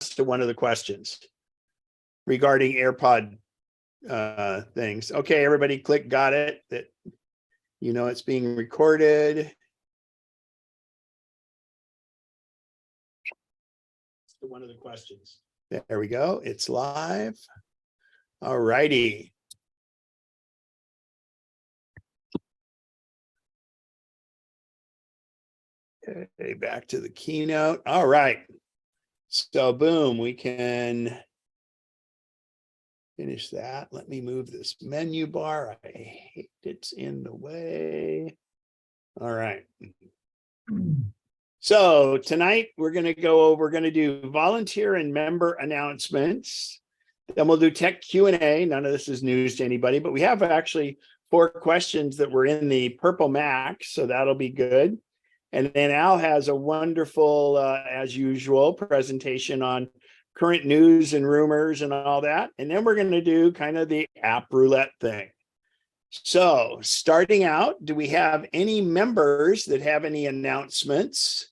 response to one of the questions regarding AirPod things. Okay, everybody click got it, that you know it's being recorded. One of the questions. There we go. It's live. All righty. Okay, back to the keynote. All right. So boom, we can finish that. Let me move this menu bar. I hate it's in the way. All right. So tonight we're going to do volunteer and member announcements. Then we'll do tech Q&A. None of this is news to anybody, but we have actually 4 questions that were in the Purple Mac, so that'll be good. And then Al has a wonderful, as usual, presentation on current news and rumors and all that. And then we're going to do kind of the app roulette thing. So starting out, do we have any members that have any announcements?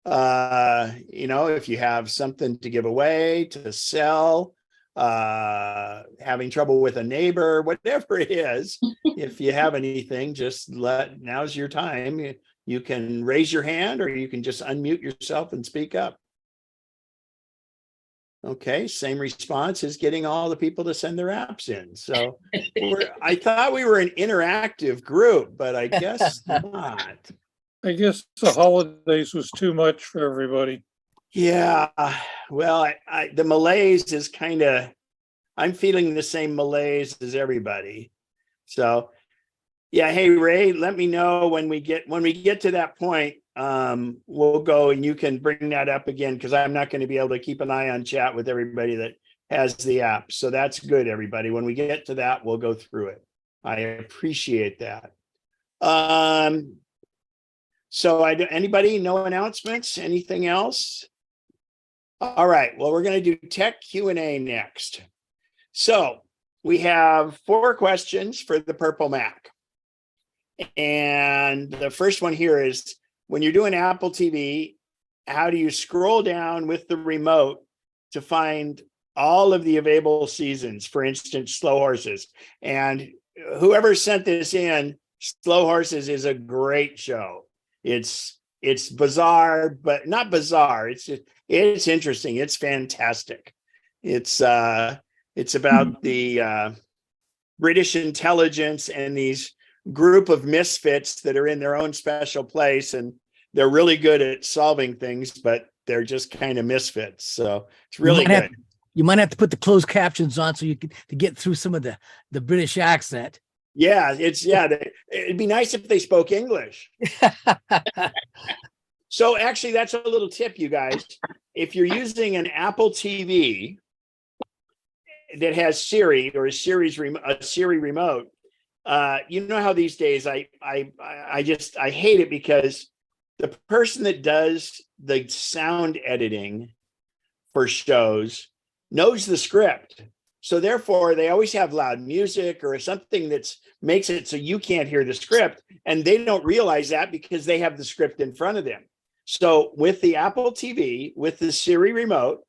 You know, if you have something to give away, to sell, having trouble with a neighbor, whatever it is, if you have anything, just now's your time. You can raise your hand or you can just unmute yourself and speak up. Okay, same response as getting all the people to send their apps in. So I thought we were an interactive group, but I guess not. I guess the holidays was too much for everybody. Yeah, well, the malaise is kind of, I'm feeling the same malaise as everybody. So yeah, hey Ray, let me know when we get to that point. We'll go and you can bring that up again, because I'm not going to be able to keep an eye on chat with everybody that has the app. So that's good, everybody. When we get to that, we'll go through it. I appreciate that. So anybody, no announcements, anything else? All right, well, we're going to do tech Q&A next. So we have 4 questions for the Purple Mac. And the first one here is, when you're doing Apple TV, how do you scroll down with the remote to find all of the available seasons? For instance, Slow Horses. And whoever sent this in, Slow Horses is a great show. It's bizarre, but not bizarre. It's interesting. It's fantastic. It's about the British intelligence and these group of misfits that are in their own special place, and they're really good at solving things, but they're just kind of misfits. So it's really good. You might have to put the closed captions on so you can to get through some of the British accent. Yeah, it'd be nice if they spoke English. So actually, that's a little tip, you guys. If you're using an Apple TV that has Siri or a Siri remote, you know how these days I hate it, because the person that does the sound editing for shows knows the script. So therefore they always have loud music or something that makes it so you can't hear the script, and they don't realize that because they have the script in front of them. So with the Apple TV, with the Siri remote,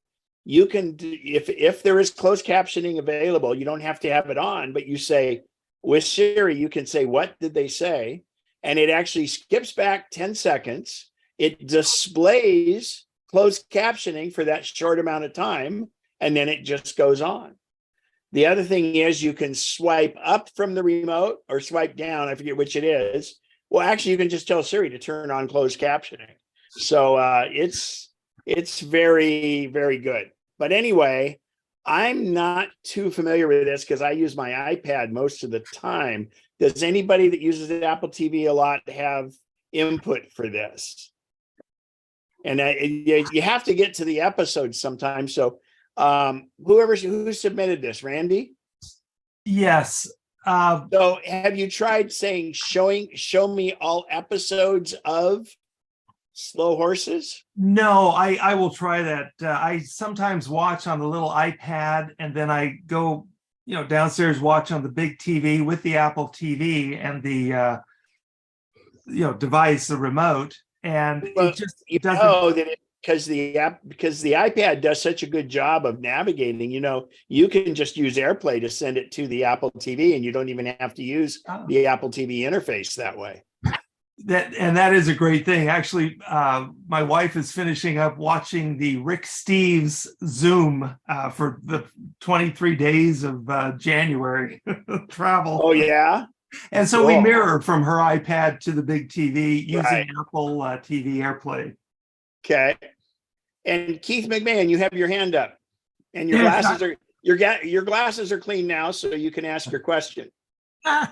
you can, if there is closed captioning available, you don't have to have it on, but you say, with Siri, you can say, what did they say? And it actually skips back 10 seconds. It displays closed captioning for that short amount of time, and then it just goes on. The other thing is you can swipe up from the remote or swipe down. I forget which it is. Well, actually, you can just tell Siri to turn on closed captioning. So it's very, very good. But anyway, I'm not too familiar with this because I use my iPad most of the time. Does anybody that uses the Apple TV a lot have input for this? And you have to get to the episode sometimes. So who submitted this, Randy? Yes. So have you tried saying show me all episodes of Slow Horses? No, I will try that. I sometimes watch on the little iPad, and then I go, downstairs, watch on the big TV with the Apple TV and the, device, the remote, and Well, it just you doesn't. know that because the iPad does such a good job of navigating, you can just use AirPlay to send it to the Apple TV, and you don't even have to use the Apple TV interface that way. That is a great thing. Actually, my wife is finishing up watching the Rick Steves Zoom for the 23 days of January travel. Oh yeah. And so we mirror from her iPad to the big TV using Right. Apple TV AirPlay. Okay. And Keith McMahon, you have your hand up, and your Yes, glasses are your glasses are clean now, so you can ask your question. I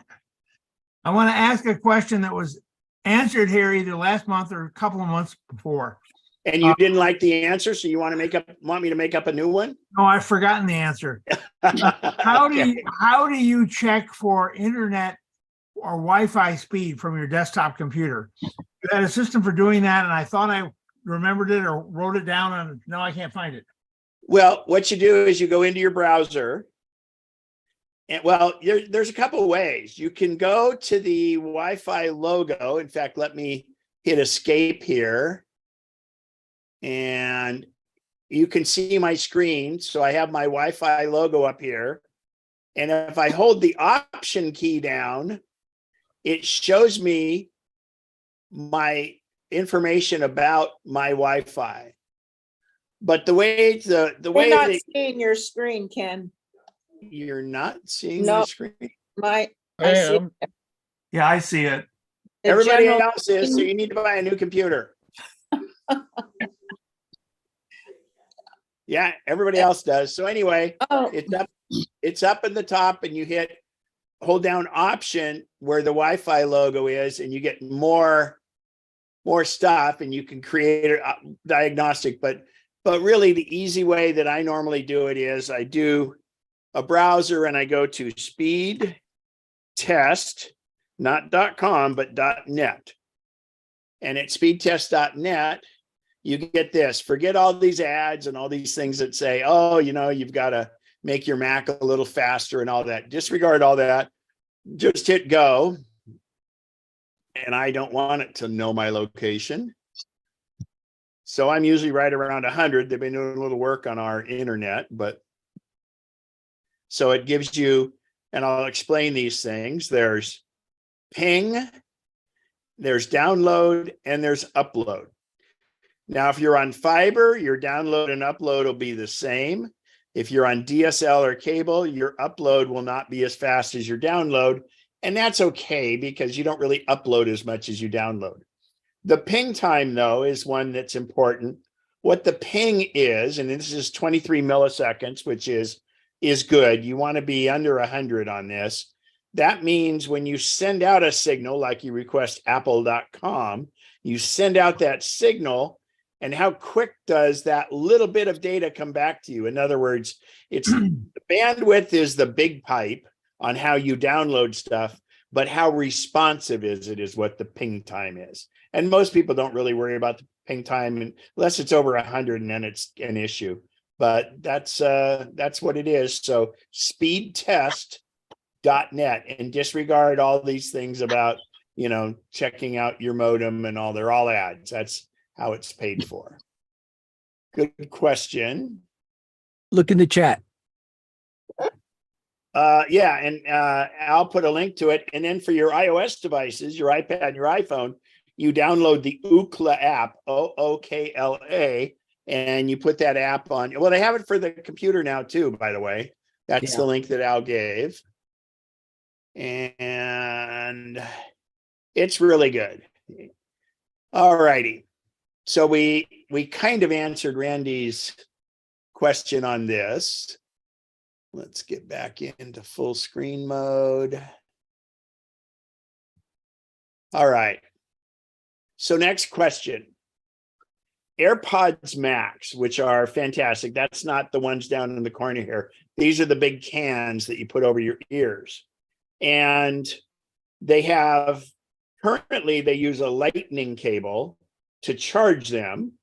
want to ask a question that was answered here either last month or a couple of months before. And you didn't like the answer, so you want me to make up a new one? No, I've forgotten the answer. How do you check for internet or Wi-Fi speed from your desktop computer? You had a system for doing that, and I thought I remembered it or wrote it down, and no, I can't find it. Well, what you do is you go into your browser, and there's a couple of ways. You can go to the Wi-Fi logo. In fact, let me hit escape here, and you can see my screen. So I have my Wi-Fi logo up here, and if I hold the Option key down, it shows me my information about my Wi-Fi. But the way We're not seeing your screen, Ken. you're not seeing No. the screen. I I see am. Yeah, I see it. the Everybody general- else is, so you need to buy a new computer. Yeah, everybody else does. So anyway, Oh, it's up in the top, and you hold down Option where the Wi-Fi logo is, and you get more stuff, and you can create a diagnostic. But really, the easy way that I normally do it is I do a browser, and I go to speed test, not .com, but .net. And at speedtest.net, you get this. Forget all these ads and all these things that say, oh, you've got to make your Mac a little faster and all that. Disregard all that. Just hit go. And I don't want it to know my location. So I'm usually right around 100. They've been doing a little work on our internet, but so it gives you, and I'll explain these things. There's ping, there's download, and there's upload. Now, if you're on fiber, your download and upload will be the same. If you're on DSL or cable, your upload will not be as fast as your download. And that's okay, because you don't really upload as much as you download. The ping time, though, is one that's important. What the ping is, and this is 23 milliseconds, which is good. You want to be under 100 on this. That means when you send out a signal, like you request apple.com, you send out that signal, and how quick does that little bit of data come back to you? In other words, it's the bandwidth is the big pipe on how you download stuff, but how responsive is what the ping time is. And most people don't really worry about the ping time unless it's over 100, and then it's an issue. But that's what it is. So speedtest.net, and disregard all these things about, checking out your modem and all. They're all ads. That's how it's paid for. Good question. Look in the chat. Yeah, and I'll put a link to it. And then for your iOS devices, your iPad and your iPhone, you download the Ookla app, Ookla, and you put that app on. Well, they have it for the computer now too, by the way. That's the link that Al gave. And it's really good. All righty. So we kind of answered Randy's question on this. Let's get back into full screen mode. All right. So next question. AirPods Max, which are fantastic. That's not the ones down in the corner here. These are the big cans that you put over your ears. And currently they use a lightning cable to charge them.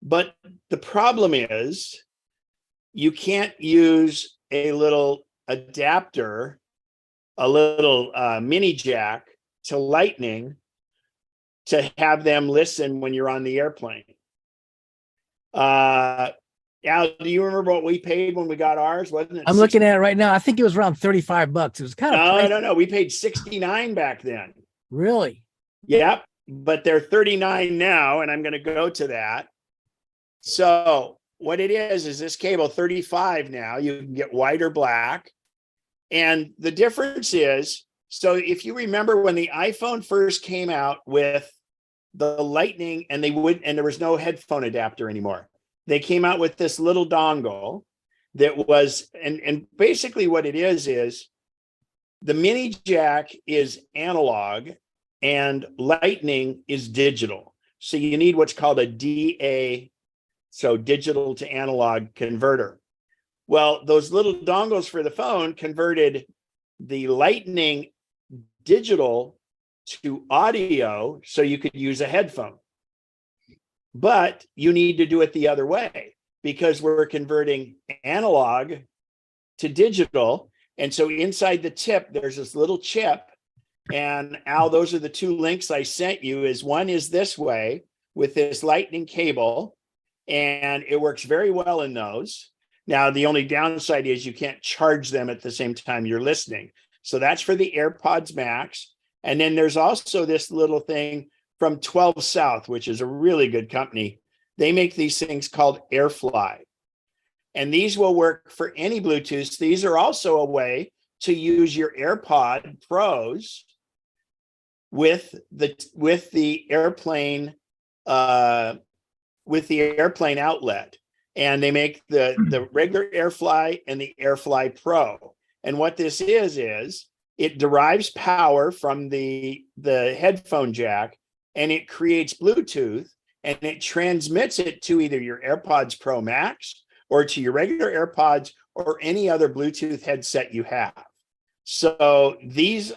But the problem is you can't use a little adapter, a little mini jack to lightning to have them listen when you're on the airplane. Al, do you remember what we paid when we got ours? Wasn't it? I'm looking at it right now. I think it was around $35. It was kind of No, pricey. no. We paid 69 back then. Really? Yep. But they're 39 now, and I'm going to go to that. So what it is this cable 35 now. You can get white or black. And the difference is, so if you remember when the iPhone first came out with the Lightning and there was no headphone adapter anymore. They came out with this little dongle that was, and basically what it is the mini jack is analog and Lightning is digital. So you need what's called a DA, so digital to analog converter. Well, those little dongles for the phone converted the Lightning digital to audio so you could use a headphone. But you need to do it the other way because we're converting analog to digital. And so inside the tip, there's this little chip. And Al, those are the two links I sent you. One is this way with this Lightning cable, and it works very well in those. Now, the only downside is you can't charge them at the same time you're listening. So that's for the AirPods Max. And then there's also this little thing from 12 South, which is a really good company. They make these things called AirFly. And these will work for any Bluetooth. These are also a way to use your AirPod Pros with the airplane outlet. And they make the regular AirFly and the AirFly Pro. And what this is it derives power from the headphone jack, and it creates Bluetooth, and it transmits it to either your AirPods Pro Max or to your regular AirPods or any other Bluetooth headset you have. So these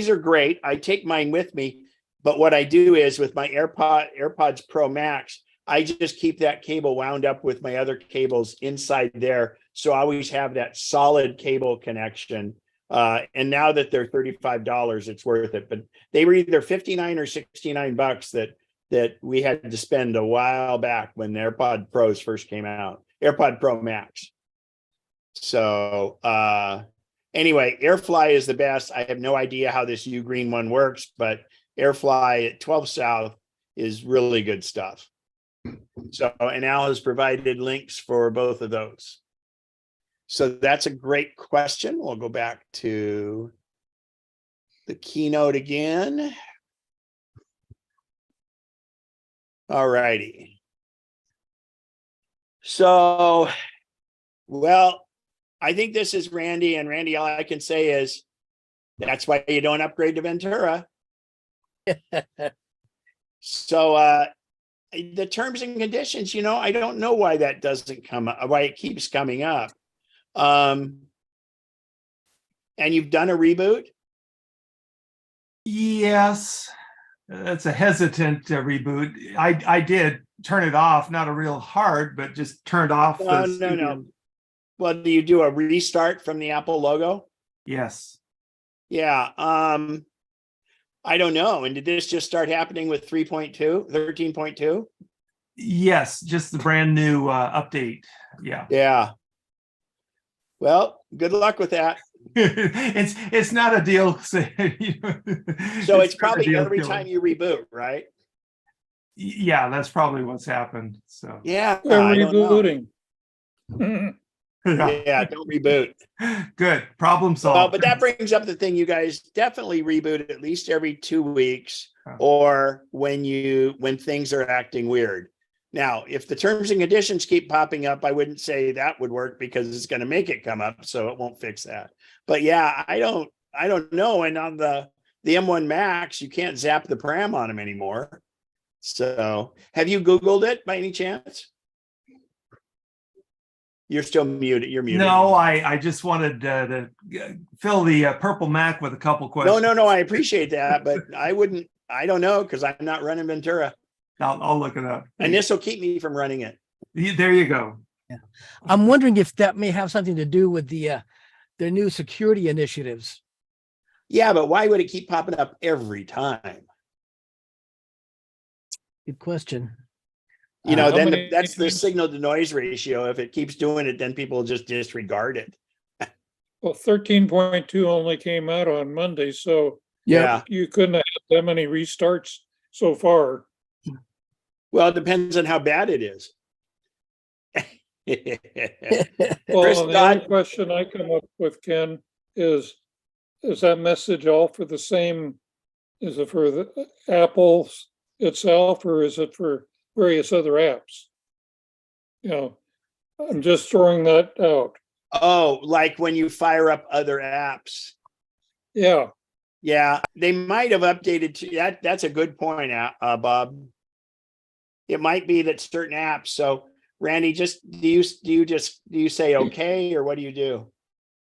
are great. I take mine with me, but what I do is with my AirPods Pro Max, I just keep that cable wound up with my other cables inside there. So I always have that solid cable connection. And now that they're $35, it's worth it. But they were either 59 or 69 bucks that we had to spend a while back when the AirPod Pros first came out, AirPod Pro Max. So anyway, AirFly is the best. I have no idea how this Ugreen one works, but AirFly at 12 South is really good stuff. So, and Al has provided links for both of those. So that's a great question. We'll go back to the keynote again. All righty. So, well, I think this is Randy, and Randy, all I can say is that's why you don't upgrade to Ventura. So, the terms and conditions, I don't know why that doesn't come up, why it keeps coming up. And you've done a reboot? Yes, that's a hesitant reboot. I did turn it off, not a real hard, but just turned off. No. Well, do you do a restart from the Apple logo? Yes. Yeah. I don't know. And did this just start happening with 13.2? Yes, just the brand new update. Yeah. Yeah. Well, good luck with that. It's not a deal. So it's probably every time you reboot, right? Yeah, that's probably what's happened. So yeah, They're I don't know. rebooting. Yeah, don't reboot. Good. Problem solved. Well, but that brings up the thing, you guys definitely reboot at least every 2 weeks or when things are acting weird. Now, if the terms and conditions keep popping up, I wouldn't say that would work because it's going to make it come up, so it won't fix that. But yeah, I don't know. And on the M1 Max, you can't zap the pram on them anymore. So have you Googled it by any chance? You're still muted. You're muted. No, I just wanted to fill the purple Mac with a couple questions. No. I appreciate that, but I don't know because I'm not running Ventura. I'll look it up. And this will keep me from running it. There you go. Yeah. I'm wondering if that may have something to do with their new security initiatives. Yeah, but why would it keep popping up every time? Good question. You know, How then many that's the times- signal to noise ratio. If it keeps doing it, then people just disregard it. Well, 13.2 only came out on Monday, so Yeah. you couldn't have had that many restarts so far. Well, it depends on how bad it is. Well, Chris and the other Dodd, question I come up with, Ken, is that message all for the same? Is it for the Apple itself, or is it for various other apps? You know, I'm just throwing that out. oh, like when you fire up other apps. Yeah, Yeah, they might have updated to that. That's a good point, Bob. It might be that certain apps. So Randy, do you say okay, or what do you do?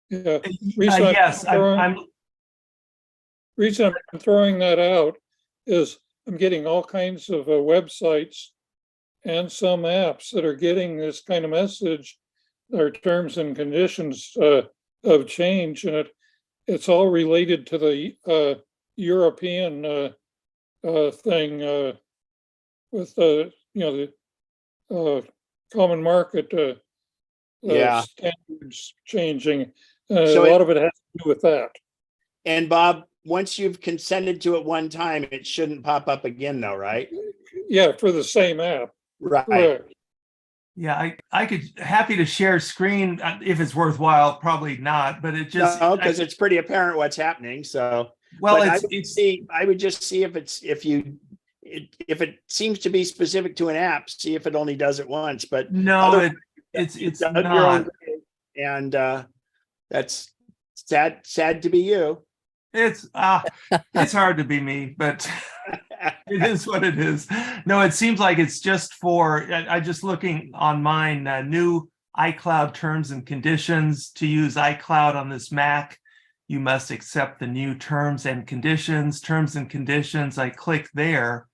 yeah. Reason I'm Yes, reason I'm throwing that out is I'm getting all kinds of websites and some apps that are getting this kind of message. Their terms and conditions of change, and it's all related to the European thing with the common market Yeah. standards changing. So a lot of it has to do with that. And Bob, once you've consented to it one time, it shouldn't pop up again, though, right? Yeah, for the same app. Right. Correct. Yeah, I could happy to share screen if it's worthwhile. Probably not, but it just No, because it's pretty apparent what's happening. So, well, but I would just see if it seems to be specific to an app, see if it only does it once. But no, it's done your not. own thing, and that's sad to be you. It's hard to be me, but it is what it is. No, it seems like it's just for, I just looking on mine, new iCloud terms and conditions. To use iCloud on this Mac, you must accept the new terms and conditions. Terms and conditions, I click there.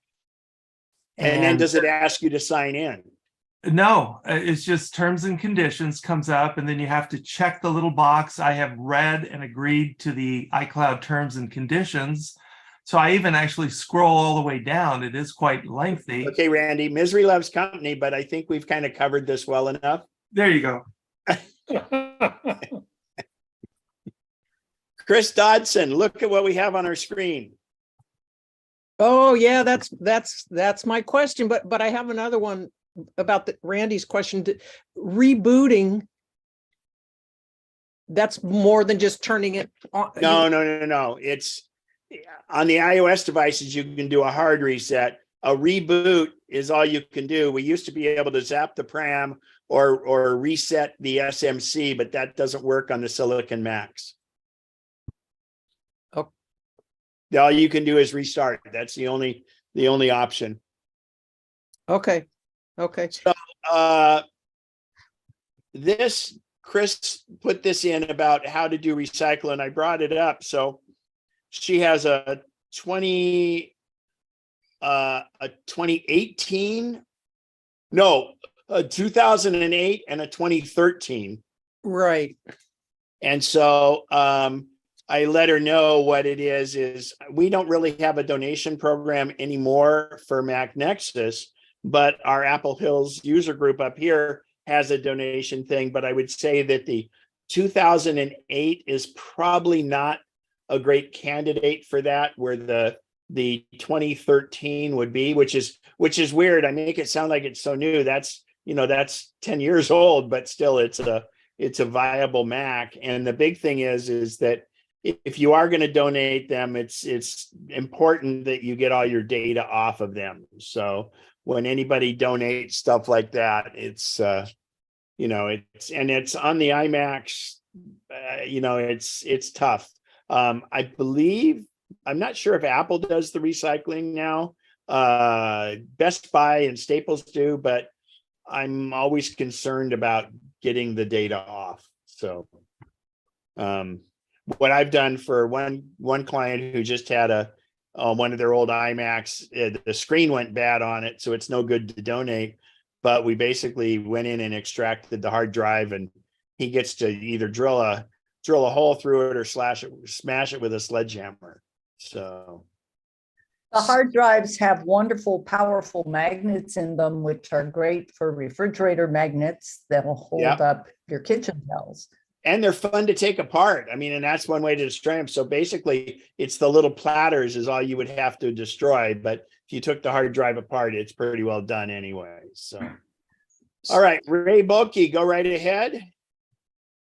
And then does it ask you to sign in? No, it's just terms and conditions comes up, and then you have to check the little box. I have read and agreed to the iCloud terms and conditions. So I even actually scroll all the way down. It is quite lengthy. Okay, Randy, misery loves company, but I think we've kind of covered this well enough. There you go. Chris Dodson, look at what we have on our screen. Oh, yeah, that's my question. But I have another one about Randy's question. Rebooting, that's more than just turning it on. No. It's on the iOS devices, you can do a hard reset. A reboot is all you can do. We used to be able to zap the pram or reset the SMC, but that doesn't work on the Silicon Macs. Oh. All you can do is restart. That's the only option. Okay. So Chris put this in about how to do recycle, and I brought it up. So she has a 2018, a 2008 and a 2013. Right. And so I let her know what it is we don't really have a donation program anymore for MacNexus, but our Apple Hills user group up here has a donation thing. But I would say that the 2008 is probably not a great candidate for that, where the 2013 would be, which is weird. I make it sound like it's so new. That's 10 years old, but still it's a viable Mac. And the big thing is that if you are going to donate them, it's important that you get all your data off of them. So when anybody donates stuff like that, it's on the iMacs, it's tough. I believe, I'm not sure if Apple does the recycling now. Best Buy and Staples do, but I'm always concerned about getting the data off. So what I've done for one client who just had one of their old iMacs, the screen went bad on it, so it's no good to donate. But we basically went in and extracted the hard drive, and he gets to either drill a hole through it or smash it with a sledgehammer. So The hard drives have wonderful, powerful magnets in them, which are great for refrigerator magnets that'll hold Yep. up your kitchen towels. And they're fun to take apart. I mean, and that's one way to destroy them. So basically, it's the little platters is all you would have to destroy. But if you took the hard drive apart, it's pretty well done anyway. So, all right, Ray Bulkey, go right ahead.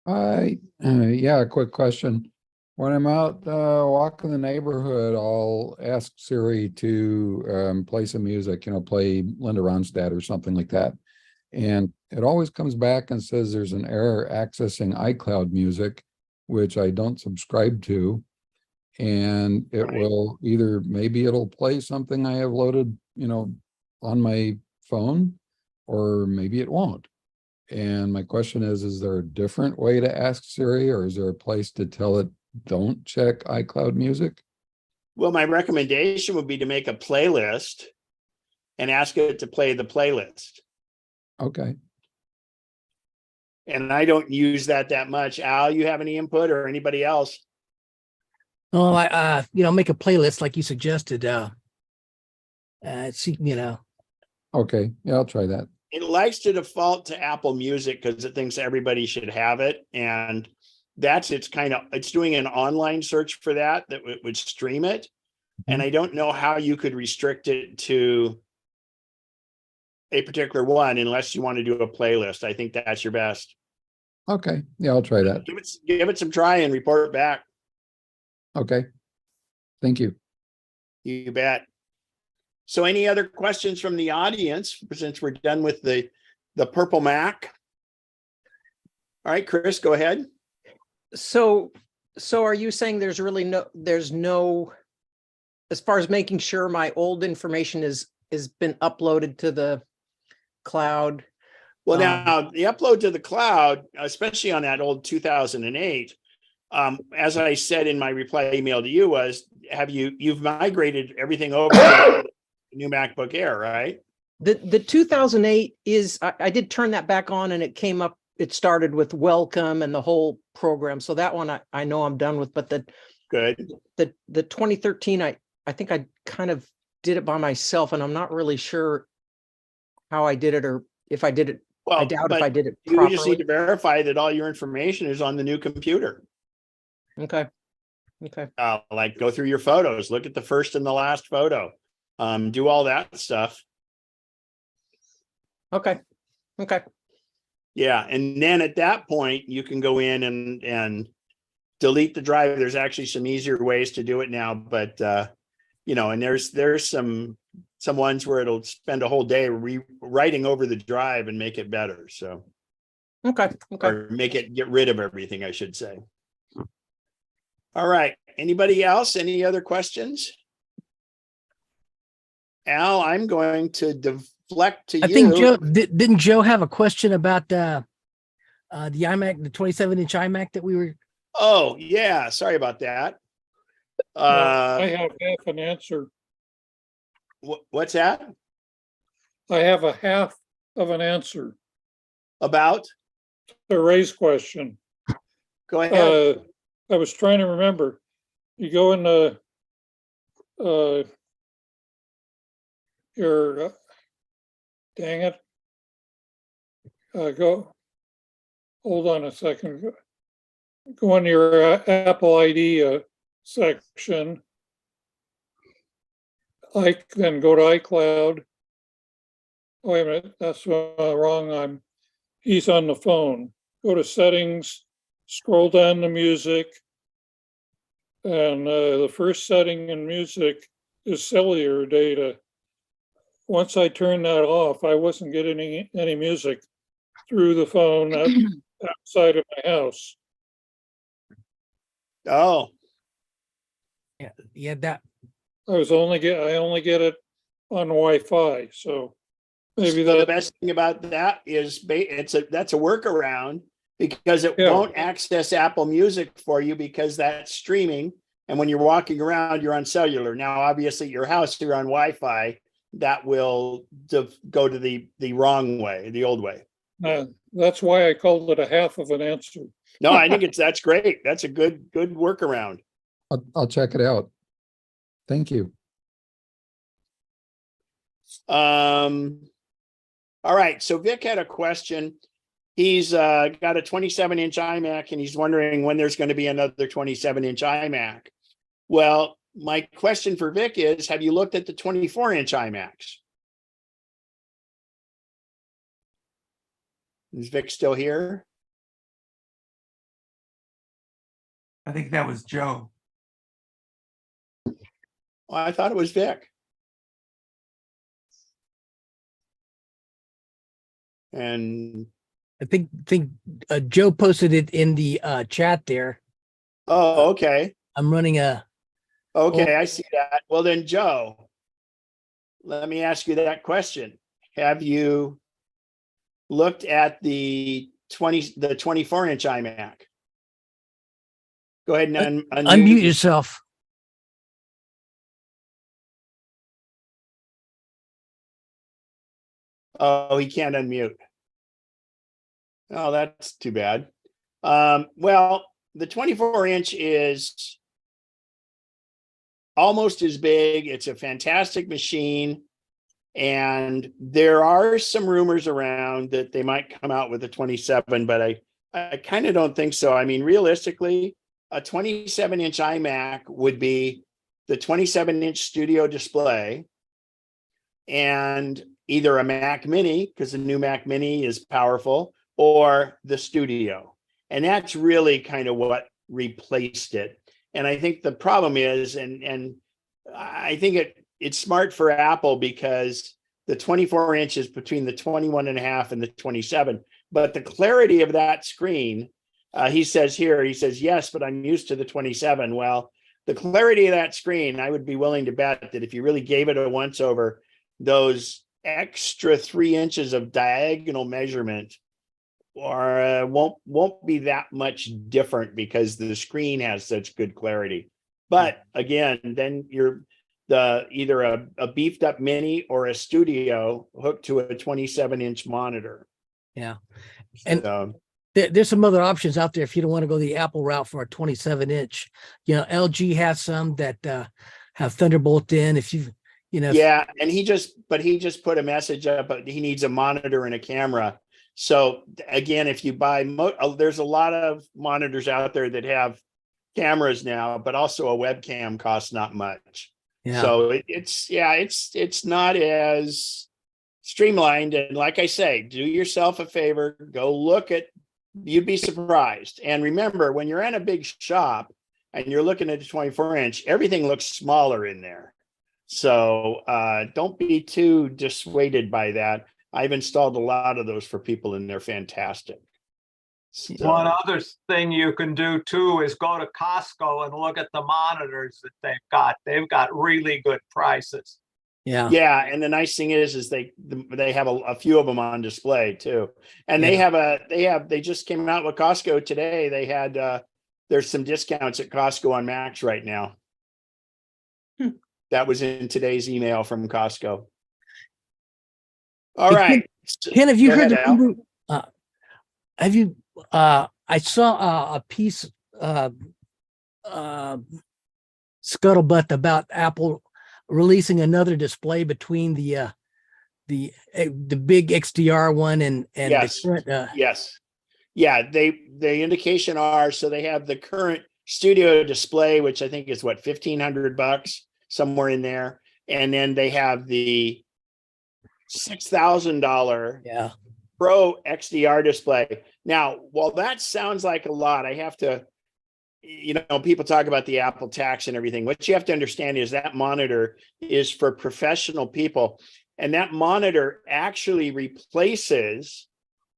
Yeah, a quick question. When I'm out walking the neighborhood, I'll ask Siri to play some music, play Linda Ronstadt or something like that. And it always comes back and says there's an error accessing iCloud music, which I don't subscribe to. And it will either, maybe it'll play something I have loaded, on my phone, or maybe it won't. And my question is there a different way to ask Siri, or is there a place to tell it, don't check iCloud music? Well, my recommendation would be to make a playlist and ask it to play the playlist. Okay. And I don't use that much. Al, you have any input, or anybody else? Oh, I make a playlist like you suggested. See, Okay. Yeah, I'll try that. It likes to default to Apple Music because it thinks everybody should have it. And it's doing an online search for that would stream it. And I don't know how you could restrict it to a particular one unless you want to do a playlist. I think that's your best. Okay. Yeah, I'll try that. Give it some try and report back. Okay. Thank you. You bet. So any other questions from the audience since we're done with the Purple Mac? All right, Chris, go ahead. So are you saying there's no, as far as making sure my old information has been uploaded to the cloud? Well, now the upload to the cloud, especially on that old 2008, as I said in my reply email to you, was you've migrated everything over to the new MacBook Air, right? The 2008 is, I did turn that back on and it came up, it started with welcome and the whole program. So that one I know I'm done with, but the 2013, I think I kind of did it by myself, and I'm not really sure how I did it, or if I did it. Well, I doubt if I did it you properly. just need to verify that all your information is on the new computer. Okay. Like go through your photos, look at the first and the last photo, do all that stuff. Okay. Yeah, and then at that point you can go in and delete the drive. There's actually some easier ways to do it now, but and there's some ones where it'll spend a whole day rewriting over the drive and make it better. So Okay. or get rid of everything, I should say. All right. Anybody else? Any other questions? Al, I'm going to deflect to you. I think Joe didn't Joe have a question about the iMac, the 27-inch iMac that we were. Oh yeah, sorry about that. I have half an answer. What's that? I have a half of an answer. About? The Ray's question. Go ahead. I was trying to remember. You go in your dang it. Hold on a second. Go in your Apple ID section. Then go to iCloud. Oh, wait a minute, that's wrong. He's on the phone. Go to settings, scroll down to music. And the first setting in music is cellular data. Once I turned that off, I wasn't getting any music through the phone outside of my house. Oh. Yeah, that. I only get it on Wi-Fi, so maybe the best thing about that is that's a workaround because it won't access Apple Music for you because that's streaming. And when you're walking around, you're on cellular. Now, obviously, your house, you're on Wi-Fi. That will go to the wrong way, the old way. That's why I called it a half of an answer. No, I think that's great. That's a good workaround. I'll check it out. Thank you. All right, so Vic had a question. He's got a 27-inch iMac and he's wondering when there's going to be another 27-inch iMac. Well, my question for Vic is, have you looked at the 24-inch iMacs? Is Vic still here? I think that was Joe. Well, I thought it was Vic. And I think Joe posted it in the chat there. oh, okay. I'm running a Okay, I see that. Well, then, Joe, let me ask you that question. Have you looked at the 24-inch iMac? Go ahead and unmute yourself. Oh, he can't unmute. Oh, that's too bad. Well, the 24-inch is almost as big. It's a fantastic machine. And there are some rumors around that they might come out with a 27, but I kind of don't think so. I mean, realistically, a 27-inch iMac would be the 27-inch studio display and either a Mac Mini, because the new Mac Mini is powerful, or the studio. And that's really kind of what replaced it. And I think the problem is, and I think it's smart for Apple because the 24-inch is between the 21.5 and the 27, but the clarity of that screen, he says, yes, but I'm used to the 27. Well, the clarity of that screen, I would be willing to bet that if you really gave it a once over, those extra 3 inches of diagonal measurement or won't be that much different because the screen has such good clarity. But again, then you're either a beefed up mini or a studio hooked to a 27-inch monitor. Yeah. And So, there's some other options out there if you don't want to go the Apple route for a 27-inch. You know, LG has some that have Thunderbolt in. If yeah, and he just put a message up, but he needs a monitor and a camera. So again, if you buy, there's a lot of monitors out there that have cameras now, but also a webcam costs not much. Yeah. So it's not as streamlined. And like I say, do yourself a favor, go look at, you'd be surprised. And remember, when you're in a big shop and you're looking at a 24-inch, everything looks smaller in there. So don't be too dissuaded by that. I've installed a lot of those for people and they're fantastic. So, one other thing you can do too is go to Costco and look at the monitors that they've got. They've got really good prices. Yeah. yeah, and the nice thing is they have a few of them on display too. And they just came out with Costco today. They had there's some discounts at Costco on Macs right now. That was in today's email from Costco. All Hey, right. Ken, have you Go heard ahead, the Al. rumor? Have you? I saw a piece scuttlebutt about Apple releasing another display between the big XDR one and Yes. the current. Yes. Yeah, the indication are, so they have the current studio display, which I think is what, $1,500, somewhere in there. And then they have the $6,000 Yeah. Pro XDR display. Now, while that sounds like a lot, I have to, people talk about the Apple tax and everything. What you have to understand is that monitor is for professional people. And that monitor actually replaces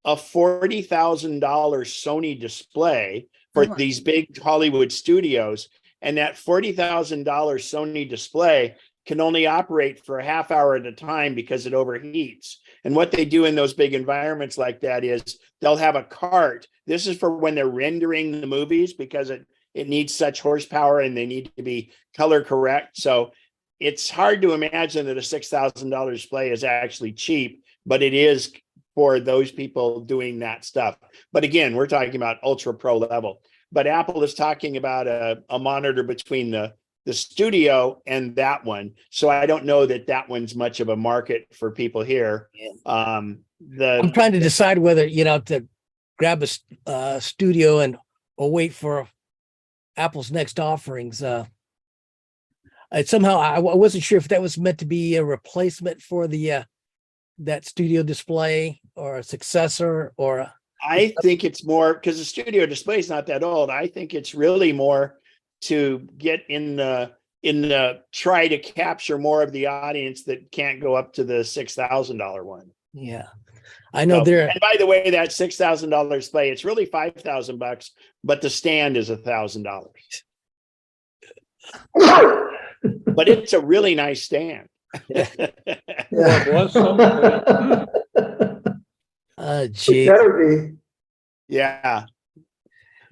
a $40,000 Sony display for these big Hollywood studios. And that $40,000 Sony display can only operate for a half hour at a time because it overheats. And what they do in those big environments like that is they'll have a cart. This is for when they're rendering the movies because it needs such horsepower and they need to be color correct. So it's hard to imagine that a $6,000 display is actually cheap, but it is for those people doing that stuff. But again, we're talking about ultra pro level. But Apple is talking about a monitor between the the Studio and that one. So I don't know that that one's much of a market for people here. I'm trying to decide whether, to grab a Studio or wait for Apple's next offerings. Somehow I wasn't sure if that was meant to be a replacement for that Studio display or a successor or. I think it's more because the Studio display is not that old. I think it's really more to get in the try to capture more of the audience that can't go up to the $6,000 one. Yeah, I know there. And by the way, that $6,000 display, it's really $5,000, but the stand is $1,000. But it's a really nice stand. Well, bless somebody. Gee. Yeah.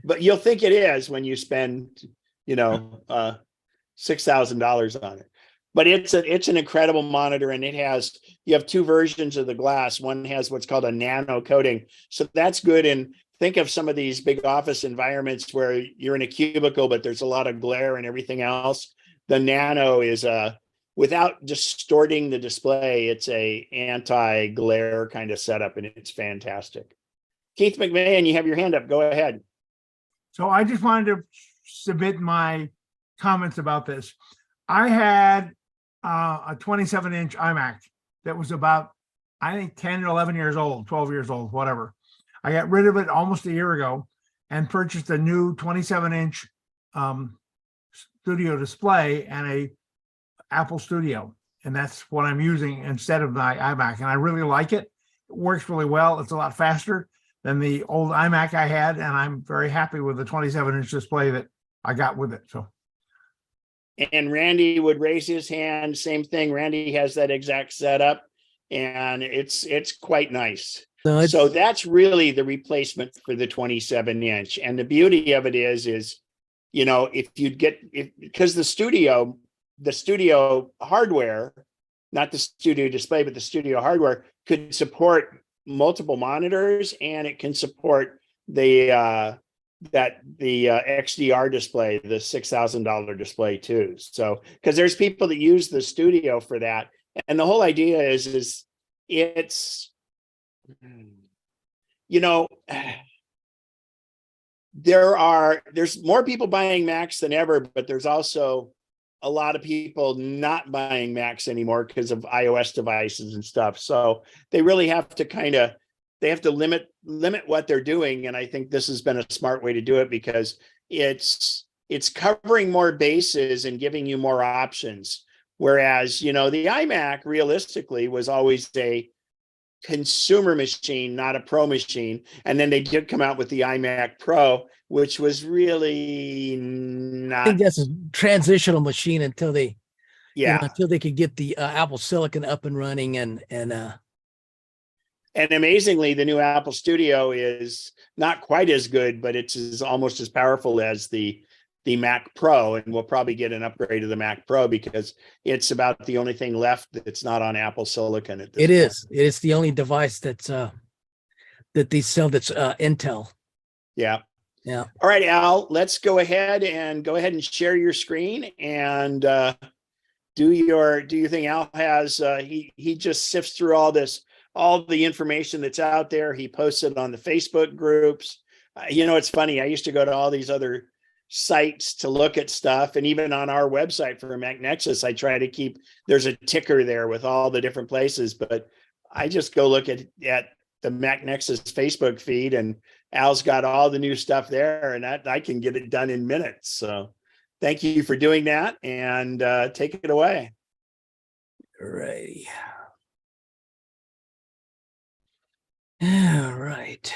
But you'll think it is when you spend, $6,000 on it. But it's an incredible monitor, and you have two versions of the glass. One has what's called a nano coating. So that's good. And think of some of these big office environments where you're in a cubicle, but there's a lot of glare and everything else. The nano is without distorting the display, it's a anti-glare kind of setup, and it's fantastic. Keith McMahon, you have your hand up. Go ahead. So I just wanted to submit my comments about this. I had a 27-inch iMac that was about, I think, 10 or 11 years old, 12 years old, whatever. I got rid of it almost a year ago and purchased a new 27-inch Studio display and a Apple Studio. And that's what I'm using instead of my iMac. And I really like it. It works really well. It's a lot faster than the old iMac I had. And I'm very happy with the 27-inch display that I got with it. So. And Randy would raise his hand. Same thing. Randy has that exact setup, and it's quite nice. So that's really the replacement for the 27-inch. And the beauty of it is, because the studio hardware, not the Studio display, but the Studio hardware could support multiple monitors, and it can support the XDR display, the $6,000 display too. So, because there's people that use the Studio for that, and the whole idea is it's, there's more people buying Macs than ever, but there's also a lot of people not buying Macs anymore because of iOS devices and stuff. So they really have to limit what they're doing. And I think this has been a smart way to do it, because it's covering more bases and giving you more options. Whereas, the iMac realistically was always a consumer machine, not a pro machine. And then they did come out with the iMac Pro, which was really not. I think that's a transitional machine until they, yeah, until they could get the Apple Silicon up and running and amazingly, the new Apple Studio is not quite as good, but it's almost as powerful as the Mac Pro. And we'll probably get an upgrade to the Mac Pro because it's about the only thing left that's not on Apple Silicon at this point. It is the only device that's that they sell that's Intel. Yeah. Yeah. All right, Al, let's go ahead and share your screen and do your thing. Al has he just sifts through all the information that's out there. He posts it on the Facebook groups. It's funny. I used to go to all these other sites to look at stuff. And even on our website for MacNexus, I try to there's a ticker there with all the different places, but I just go look at the MacNexus Facebook feed, and Al's got all the new stuff there, and I can get it done in minutes. So thank you for doing that, and take it away. Righty. All right.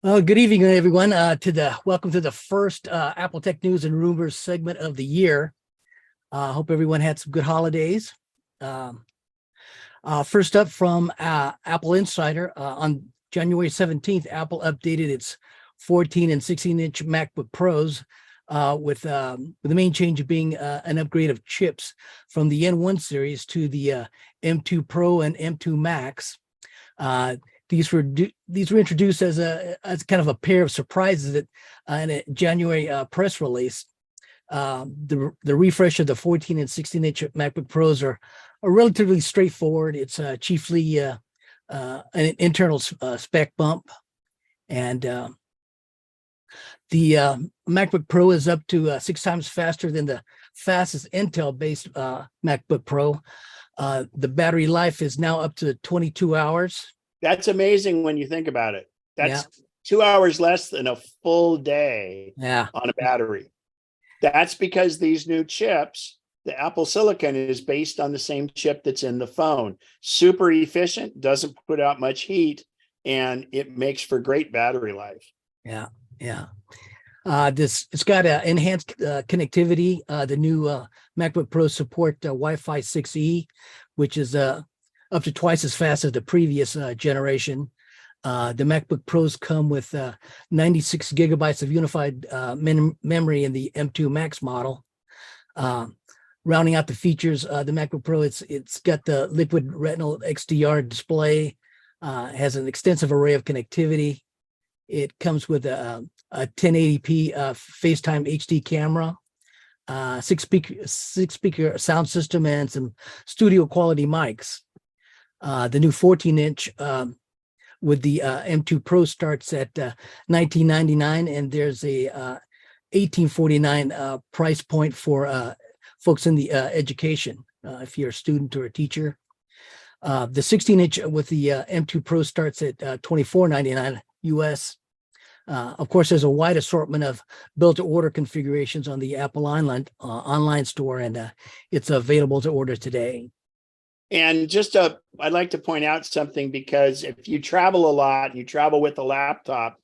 Well, good evening, everyone. Welcome to the first Apple Tech News and Rumors segment of the year. Hope everyone had some good holidays. First up from Apple Insider, on January 17th, Apple updated its 14 and 16-inch MacBook Pros with the main change being an upgrade of chips from the N1 series to the M2 Pro and M2 Max. these were introduced as kind of a pair of surprises that in a January press release. The refresh of the 14 and 16-inch MacBook Pros are relatively straightforward. It's chiefly an internal spec bump, and the MacBook Pro is up to 6 times faster than the fastest Intel-based MacBook Pro. The battery life is now up to 22 hours. That's amazing when you think about it. That's 2 hours less than a full day on a battery. That's because these new chips, the Apple Silicon, is based on the same chip that's in the phone. Super efficient, doesn't put out much heat, and it makes for great battery life. Yeah. It's got enhanced connectivity. The new MacBook Pro support Wi-Fi 6E, which is up to twice as fast as the previous generation. The MacBook Pros come with 96 gigabytes of unified memory in the M2 Max model. Rounding out the features, the MacBook Pro, it's got the Liquid Retinal XDR display, has an extensive array of connectivity. It comes with a 1080p FaceTime HD camera, six speaker sound system, and some studio quality mics. The new 14-inch with the M2 Pro starts at $1999, and there's a $1849 price point for folks in the education, if you're a student or a teacher. The 16-inch with the M2 Pro starts at $24.99 US. Of course, there's a wide assortment of built-to-order configurations on the Apple online store, and it's available to order today. And I'd like to point out something, because if you travel a lot and you travel with a laptop,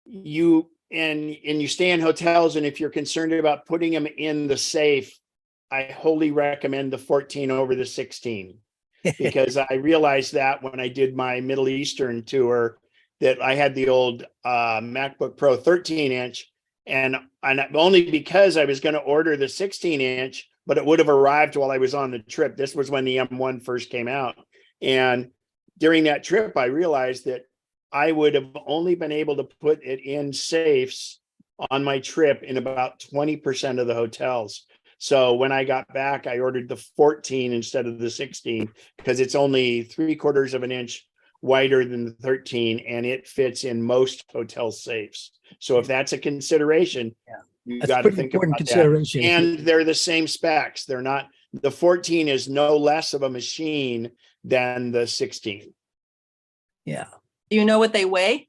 you stay in hotels, and if you're concerned about putting them in the safe, I wholly recommend the 14 over the 16, because I realized that when I did my Middle Eastern tour, that I had the old MacBook Pro 13-inch, and only because I was going to order the 16-inch, but it would have arrived while I was on the trip. This was when the M1 first came out. And during that trip, I realized that I would have only been able to put it in safes on my trip in about 20% of the hotels. So when I got back, I ordered the 14 instead of the 16, because it's only 3/4 of an inch wider than the 13, and it fits in most hotel safes. So if that's a consideration, you got to think about that. And they're the same specs. They're not, the 14 is no less of a machine than the 16. Yeah. Do you know what they weigh?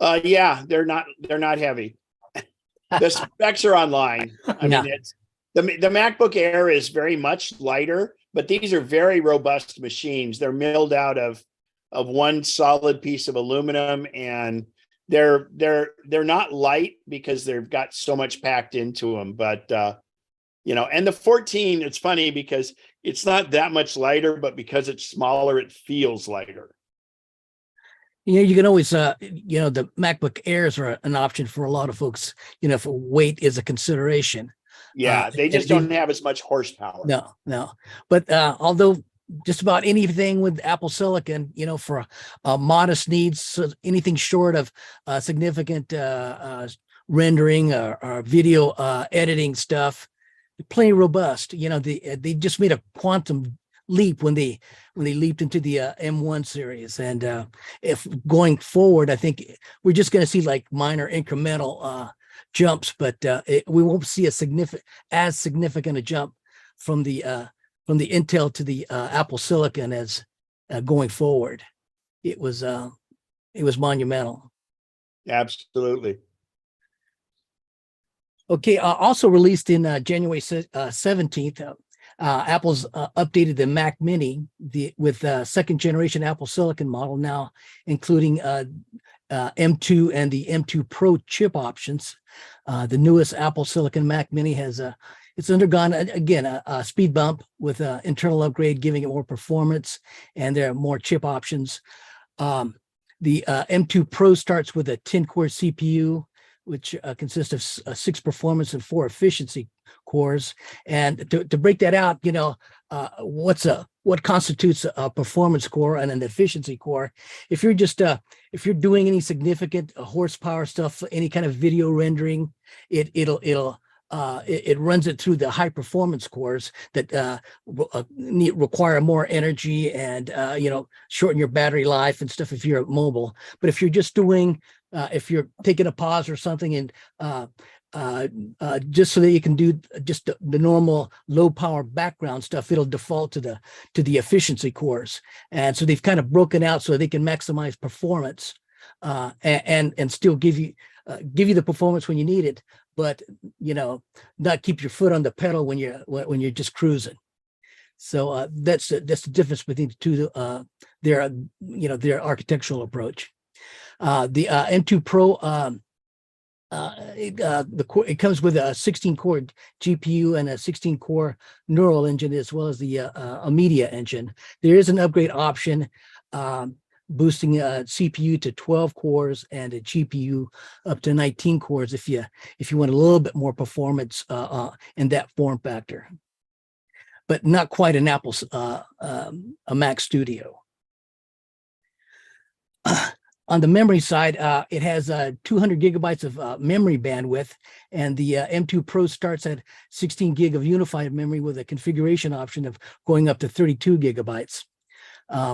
Yeah, they're not heavy. The specs are online. I mean, it's the MacBook Air is very much lighter, but these are very robust machines. They're milled out of one solid piece of aluminum, and they're not light because they've got so much packed into them. But and the 14, it's funny because it's not that much lighter, but because it's smaller, it feels lighter. You can always, the MacBook Airs are an option for a lot of folks, if weight is a consideration. Yeah, they just don't have as much horsepower. No. But although just about anything with Apple Silicon, for modest needs, so anything short of significant rendering or video editing stuff, plenty robust. They just made a quantum leap when they leaped into the M1 series, and if going forward, I think we're just going to see like minor incremental jumps, but we won't see as significant a jump from the Intel to the Apple Silicon as going forward. It was monumental. Absolutely. Okay. Also released in January 17th. Apple's updated the Mac Mini with second generation Apple Silicon model, now including M2 and the M2 Pro chip options. The newest Apple Silicon Mac Mini it's undergone again a speed bump with an internal upgrade, giving it more performance, and there are more chip options. The M2 Pro starts with a 10-core CPU, which consists of 6 performance and 4 efficiency cores. And to break that out, what's a what constitutes a performance core and an efficiency core. If you're just if you're doing any significant horsepower stuff, any kind of video rendering, it runs it through the high performance cores that require more energy and shorten your battery life and stuff if you're mobile. But if you're just doing if you're taking a pause or something and just so that you can do just the normal low power background stuff, it'll default to the efficiency cores. And so they've kind of broken out so they can maximize performance and still give you the performance when you need it, but not keep your foot on the pedal when you're just cruising. So that's the difference between the two, their architectural approach. The M2 Pro, it comes with a 16-core GPU and a 16-core neural engine, as well as the a media engine. There is an upgrade option boosting CPU to 12 cores and a GPU up to 19 cores if you want a little bit more performance in that form factor, but not quite an Apple's a Mac Studio. On the memory side, it has 200 gigabytes of memory bandwidth, and the M2 Pro starts at 16 gig of unified memory with a configuration option of going up to 32 gigabytes.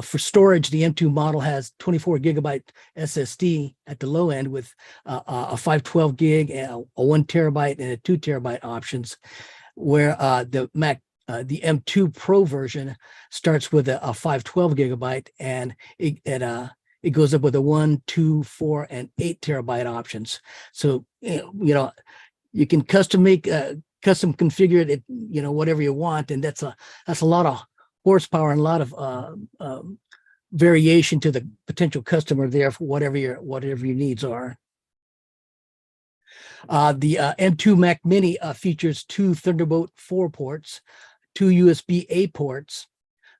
For storage, the M2 model has 24 gigabyte SSD at the low end with a 512 gig, a 1 terabyte, and a 2 terabyte options, where the M2 Pro version starts with a 512 gigabyte, and it goes up with a 1, 2, 4, and 8 terabyte options. So you can custom configure it, whatever you want, and that's a lot of horsepower and a lot of variation to the potential customer there for whatever your needs are. The M2 Mac Mini features 2 Thunderbolt 4 ports, 2 USB-A ports,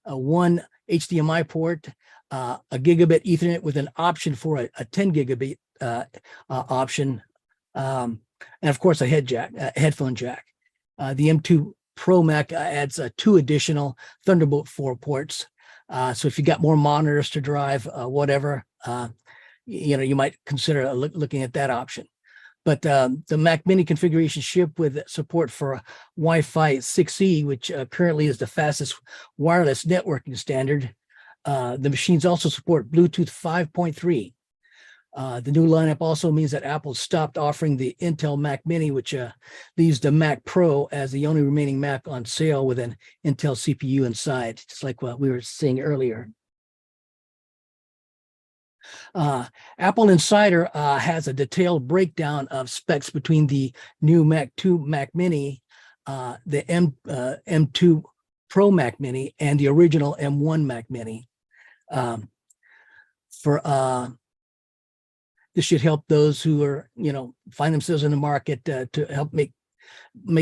1 HDMI port, a gigabit Ethernet with an option for a 10 gigabit option, and of course a headphone jack. The M2 Pro Mac adds 2 additional Thunderbolt 4 ports. So if you got more monitors to drive, whatever, you might consider looking at that option. But the Mac Mini configuration ship with support for Wi-Fi 6E, which currently is the fastest wireless networking standard. The machines also support Bluetooth 5.3. The new lineup also means that Apple stopped offering the Intel Mac Mini, which leaves the Mac Pro as the only remaining Mac on sale with an Intel CPU inside, just like what we were saying earlier. Apple Insider has a detailed breakdown of specs between the new Mac 2 Mac Mini, the M2 Pro Mac Mini, and the original M1 Mac Mini. This should help those who are, find themselves in the market to help make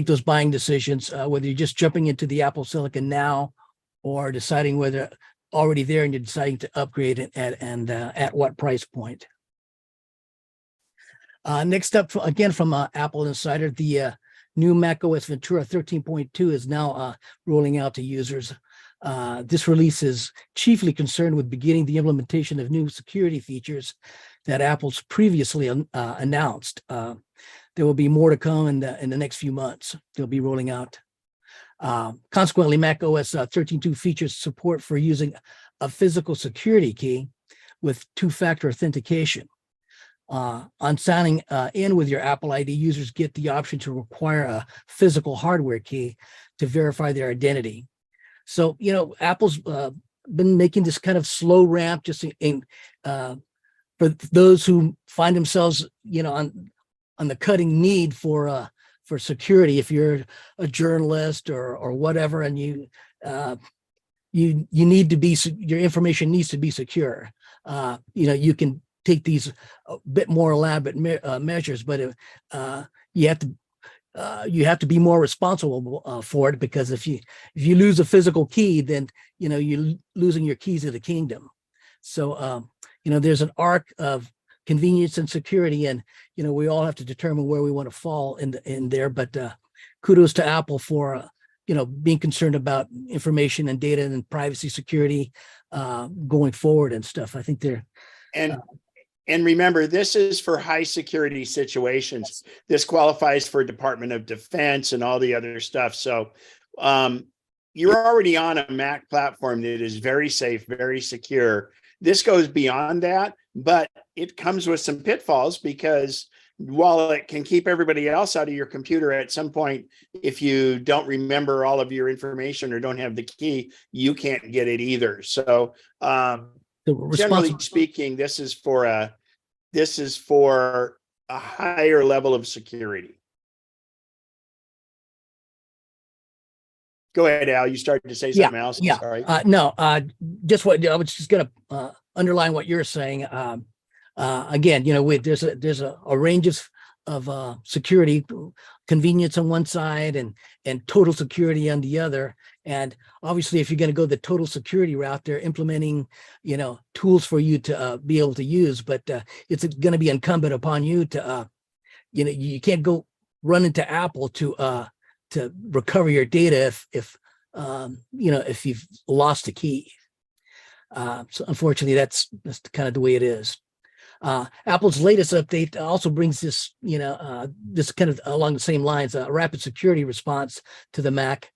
those buying decisions, whether you're just jumping into the Apple Silicon now or deciding whether already there and you're deciding to upgrade it at what price point. Next up, again from Apple Insider, the new macOS Ventura 13.2 is now rolling out to users. This release is chiefly concerned with beginning the implementation of new security features that Apple's previously announced. There will be more to come in the next few months. They'll be rolling out. Consequently, macOS 13.2 features support for using a physical security key with 2-factor authentication. On signing in with your Apple ID, users get the option to require a physical hardware key to verify their identity. So, Apple's been making this kind of slow ramp just for those who find themselves, on the cutting need for security. If you're a journalist or whatever, and you need to be, your information needs to be secure. You can take these a bit more elaborate measures, but you have to be more responsible for it, because if you lose a physical key, then you're losing your keys to the kingdom. So there's an arc of convenience and security, and we all have to determine where we want to fall in there. But kudos to Apple for being concerned about information and data and privacy security going forward and stuff. I think they're and remember, this is for high security situations. This qualifies for Department of Defense and all the other stuff. So you're already on a Mac platform that is very safe, very secure. This goes beyond that, but it comes with some pitfalls because while it can keep everybody else out of your computer, at some point, if you don't remember all of your information or don't have the key, you can't get it either. So generally speaking, this is for a higher level of security. Go ahead, Al. You started to say something else. Yeah. Sorry. Just what I was just going to underline what you're saying. Again, there's a range of security, convenience on one side and total security on the other. And obviously, if you're going to go the total security route, they're implementing, tools for you to be able to use. But it's going to be incumbent upon you to, you can't go run into Apple to recover your data if you've lost a key. So unfortunately, that's kind of the way it is. Apple's latest update also brings this, this kind of along the same lines, a rapid security response to the Mac.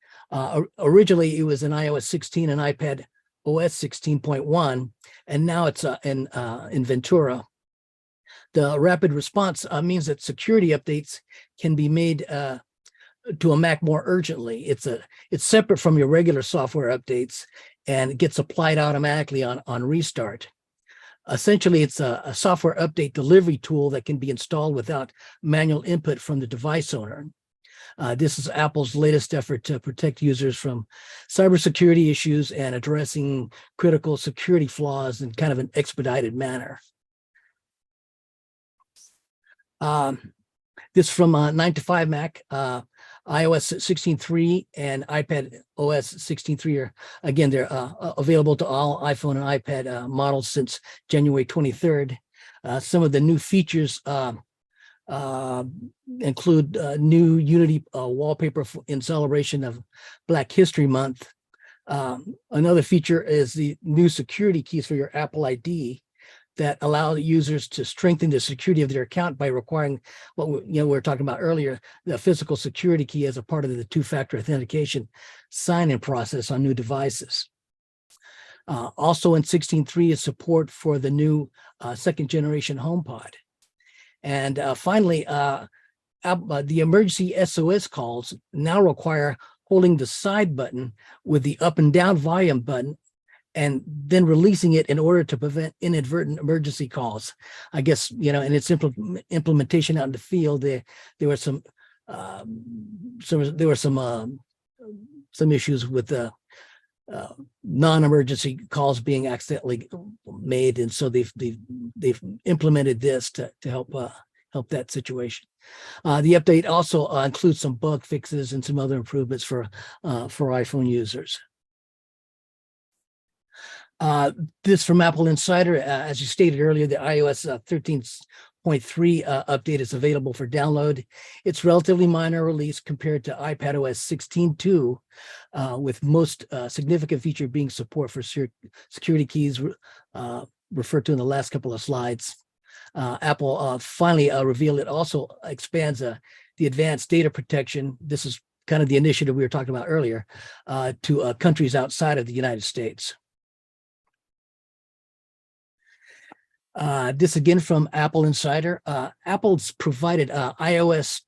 Originally, it was in iOS 16 and iPad OS 16.1, and now it's in Ventura. The rapid response means that security updates can be made to a Mac more urgently. It's separate from your regular software updates, and it gets applied automatically on restart. Essentially, it's a software update delivery tool that can be installed without manual input from the device owner. This is Apple's latest effort to protect users from cybersecurity issues and addressing critical security flaws in kind of an expedited manner. This from 9to5Mac, iOS 16.3 and iPad OS 16.3 are, again, they're available to all iPhone and iPad models since January 23rd. Some of the new features include new Unity wallpaper in celebration of Black History Month. Another feature is the new security keys for your Apple ID that allow users to strengthen the security of their account by requiring what we were talking about earlier, the physical security key as a part of the two-factor authentication sign-in process on new devices. Also in 16.3 is support for the new second-generation HomePod. And finally, the emergency SOS calls now require holding the side button with the up and down volume button and then releasing it in order to prevent inadvertent emergency calls. I guess, in its implementation out in the field, there were some issues with the non-emergency calls being accidentally made, and so they've implemented this to help that situation. The update also includes some bug fixes and some other improvements for iPhone users. This from Apple Insider, as you stated earlier, the iOS 13.3 update is available for download. It's relatively minor release compared to iPadOS 16.2, with most significant feature being support for security keys referred to in the last couple of slides. Apple finally revealed it also expands the advanced data protection. This is kind of the initiative we were talking about earlier, to countries outside of the United States. This again from Apple Insider. Apple's provided iOS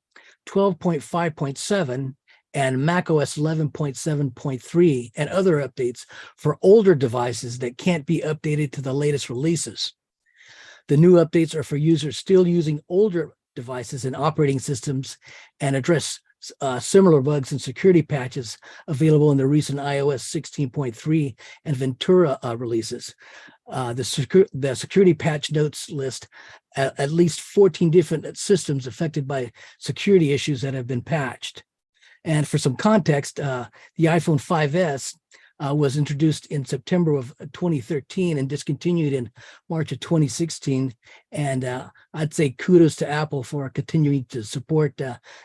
12.5.7 and macOS 11.7.3 and other updates for older devices that can't be updated to the latest releases. The new updates are for users still using older devices and operating systems and address similar bugs and security patches available in the recent iOS 16.3 and Ventura releases. The security patch notes list at least 14 different systems affected by security issues that have been patched. And for some context, the iPhone 5S was introduced in September of 2013 and discontinued in March of 2016. And I'd say kudos to Apple for continuing to support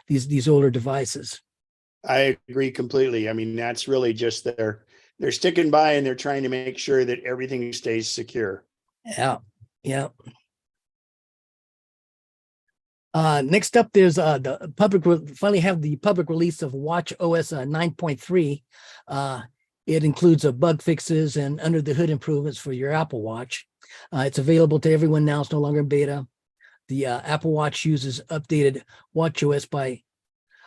these older devices. I agree completely. I mean, that's really just they're sticking by and they're trying to make sure that everything stays secure. Yeah, yeah. Next up, there's the finally have the public release of Watch OS 9.3. It includes bug fixes and under the hood improvements for your Apple Watch. It's available to everyone now. It's no longer in beta. The Apple Watch uses updated Watch OS by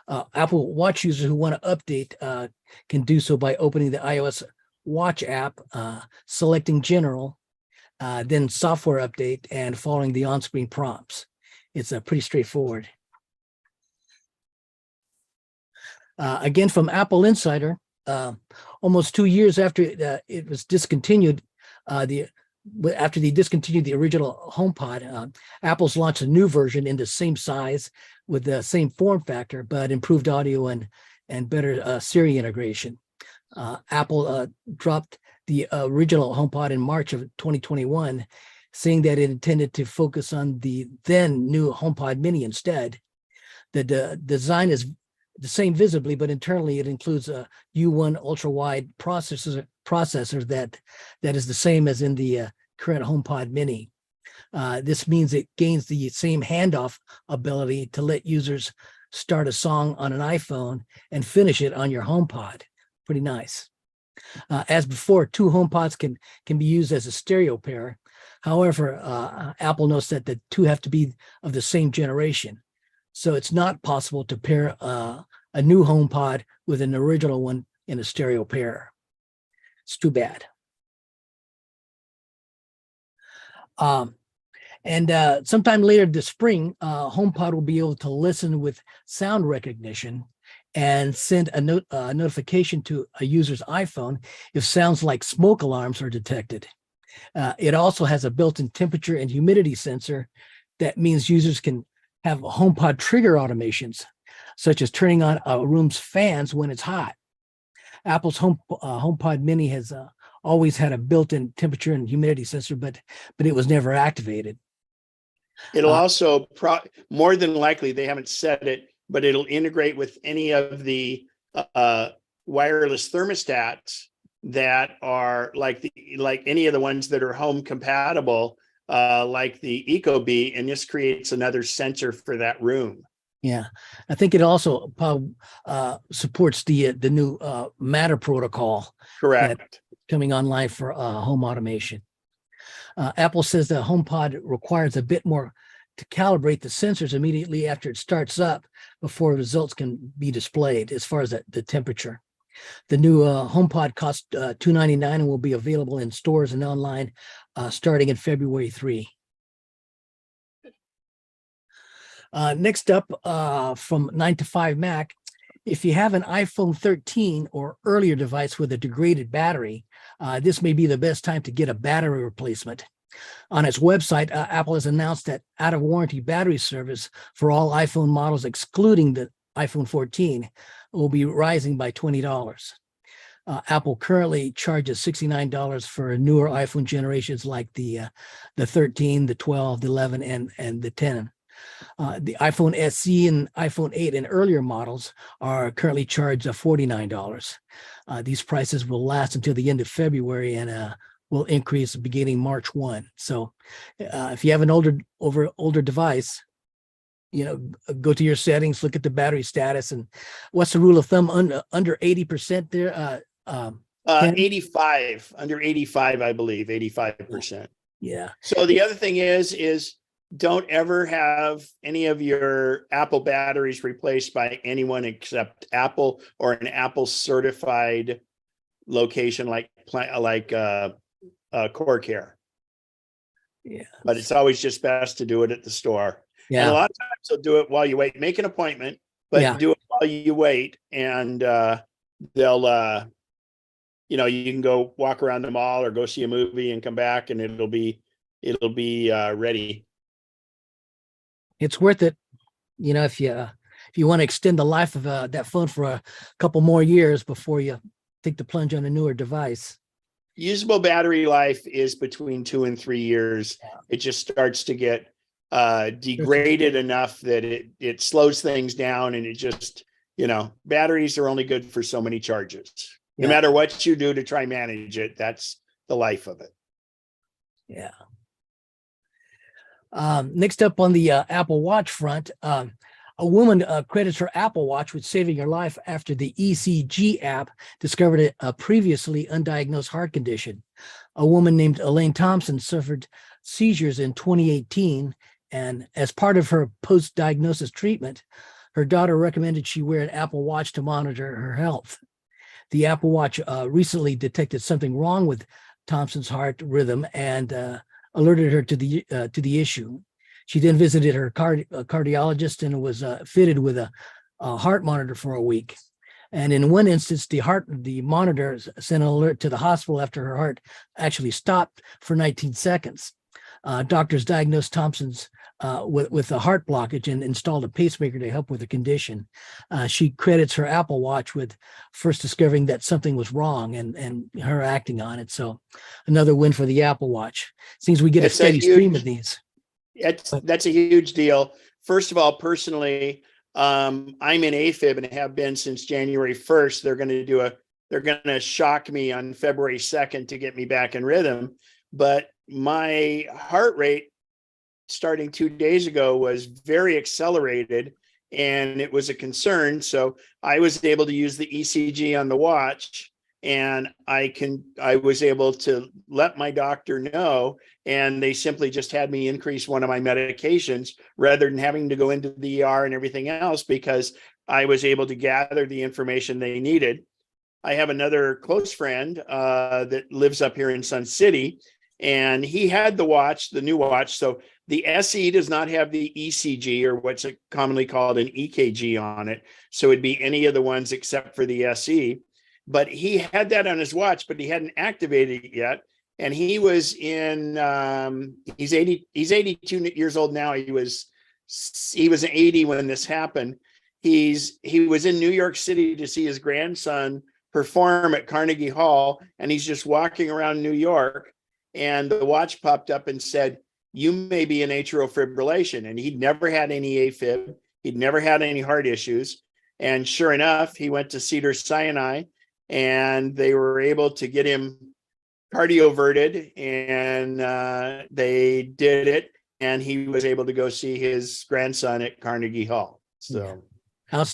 Apple Watch users who want to update can do so by opening the iOS Watch app, selecting General, then Software Update, and following the on-screen prompts. It's pretty straightforward. Again, from Apple Insider, almost 2 years after it was discontinued, after they discontinued the original HomePod, Apple's launched a new version in the same size with the same form factor, but improved audio and better Siri integration. Apple dropped the original HomePod in March of 2021, saying that it intended to focus on the then new HomePod Mini instead. The design is the same visibly, but internally it includes a U1 ultra-wide processor that is the same as in the current HomePod Mini. This means it gains the same handoff ability to let users start a song on an iPhone and finish it on your HomePod. Pretty nice. As before, two HomePods can be used as a stereo pair. However, Apple notes that the two have to be of the same generation. So it's not possible to pair a new HomePod with an original one in a stereo pair. It's too bad. Sometime later this spring, HomePod will be able to listen with sound recognition and send a notification to a user's iPhone if sounds like smoke alarms are detected. It also has a built-in temperature and humidity sensor. That means users can have HomePod trigger automations, such as turning on a room's fans when it's hot. Apple's HomePod Mini has always had a built-in temperature and humidity sensor, but it was never activated. It'll also more than likely, they haven't said it, but it'll integrate with any of the wireless thermostats that are like any of the ones that are home compatible, like the Ecobee, and this creates another sensor for that room. Yeah, I think it also supports the new Matter protocol. Correct. Coming online for home automation. Apple says the HomePod requires a bit more to calibrate the sensors immediately after it starts up before results can be displayed as far as the temperature. The new HomePod costs $299 and will be available in stores and online starting in February 3. Next up, from 9 to 5 Mac, if you have an iPhone 13 or earlier device with a degraded battery, this may be the best time to get a battery replacement. On its website, Apple has announced that out-of-warranty battery service for all iPhone models, excluding the iPhone 14, will be rising by $20. Apple currently charges $69 for newer iPhone generations like the 13, the 12, the 11, and the 10. The iPhone SE and iPhone 8 and earlier models are currently charged $49. These prices will last until the end of February and will increase beginning March 1. So if you have an older device, go to your settings, look at the battery status, and what's the rule of thumb under 80% there? 85, under 85, I believe, 85%. Yeah. So the other thing is don't ever have any of your Apple batteries replaced by anyone except Apple or an Apple certified location like Core Care. Yeah. But it's always just best to do it at the store. Yeah. And a lot of times they'll do it while you wait. Make an appointment, but do it while you wait, and they'll you can go walk around the mall or go see a movie and come back, and it'll be ready. It's worth it, if you want to extend the life of that phone for a couple more years before you take the plunge on a newer device. Usable battery life is between 2 and 3 years. It just starts to get degraded enough that it slows things down, and it just batteries are only good for so many charges. No Yeah. matter what you do to try manage it, that's the life of it. Yeah. Next up on the Apple Watch front, a woman credits her Apple Watch with saving her life after the ECG app discovered a previously undiagnosed heart condition. A woman named Elaine Thompson suffered seizures in 2018, and as part of her post-diagnosis treatment, her daughter recommended she wear an Apple Watch to monitor her health. The Apple Watch recently detected something wrong with Thompson's heart rhythm and alerted her to the issue. She then visited her cardiologist and was fitted with a heart monitor for a week. And in one instance, the monitor sent an alert to the hospital after her heart actually stopped for 19 seconds. Doctors diagnosed Thompson's with a heart blockage and installed a pacemaker to help with the condition. She credits her Apple Watch with first discovering that something was wrong and her acting on it. So another win for the Apple Watch. Seems we get a steady stream of these. That's a huge deal. First of all, personally, I'm in AFib and have been since January 1st. They're going to shock me on February 2nd to get me back in rhythm. But my heart rate starting 2 days ago was very accelerated and it was a concern. So I was able to use the ECG on the watch, and I was able to let my doctor know, and they simply just had me increase one of my medications rather than having to go into the ER and everything else, because I was able to gather the information they needed. I have another close friend that lives up here in Sun City, and he had the new watch. So the SE does not have the ECG, or what's commonly called an EKG on it. So it'd be any of the ones except for the SE. But he had that on his watch, but he hadn't activated it yet. And he was in, he's 82 years old now. He was 80 when this happened. He was in New York City to see his grandson perform at Carnegie Hall. And he's just walking around New York, and the watch popped up and said, "You may be in atrial fibrillation." And he'd never had any AFib. He'd never had any heart issues. And sure enough, he went to Cedars-Sinai, and they were able to get him cardioverted, and they did it. And he was able to go see his grandson at Carnegie Hall. So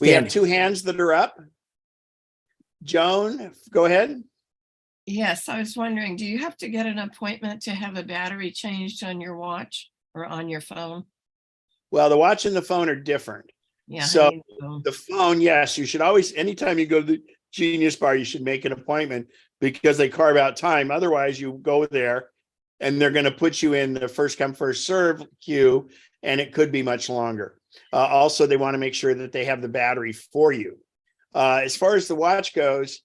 we have two hands that are up. Joan, go ahead. Yes, I was wondering, do you have to get an appointment to have a battery changed on your watch or on your phone? Well, the watch and the phone are different. Yeah. So the phone, yes, you should always, anytime you go to the Genius Bar, you should make an appointment, because they carve out time. Otherwise, you go there and they're going to put you in the first come, first serve queue, and it could be much longer. Also, they want to make sure that they have the battery for you. As far as the watch goes,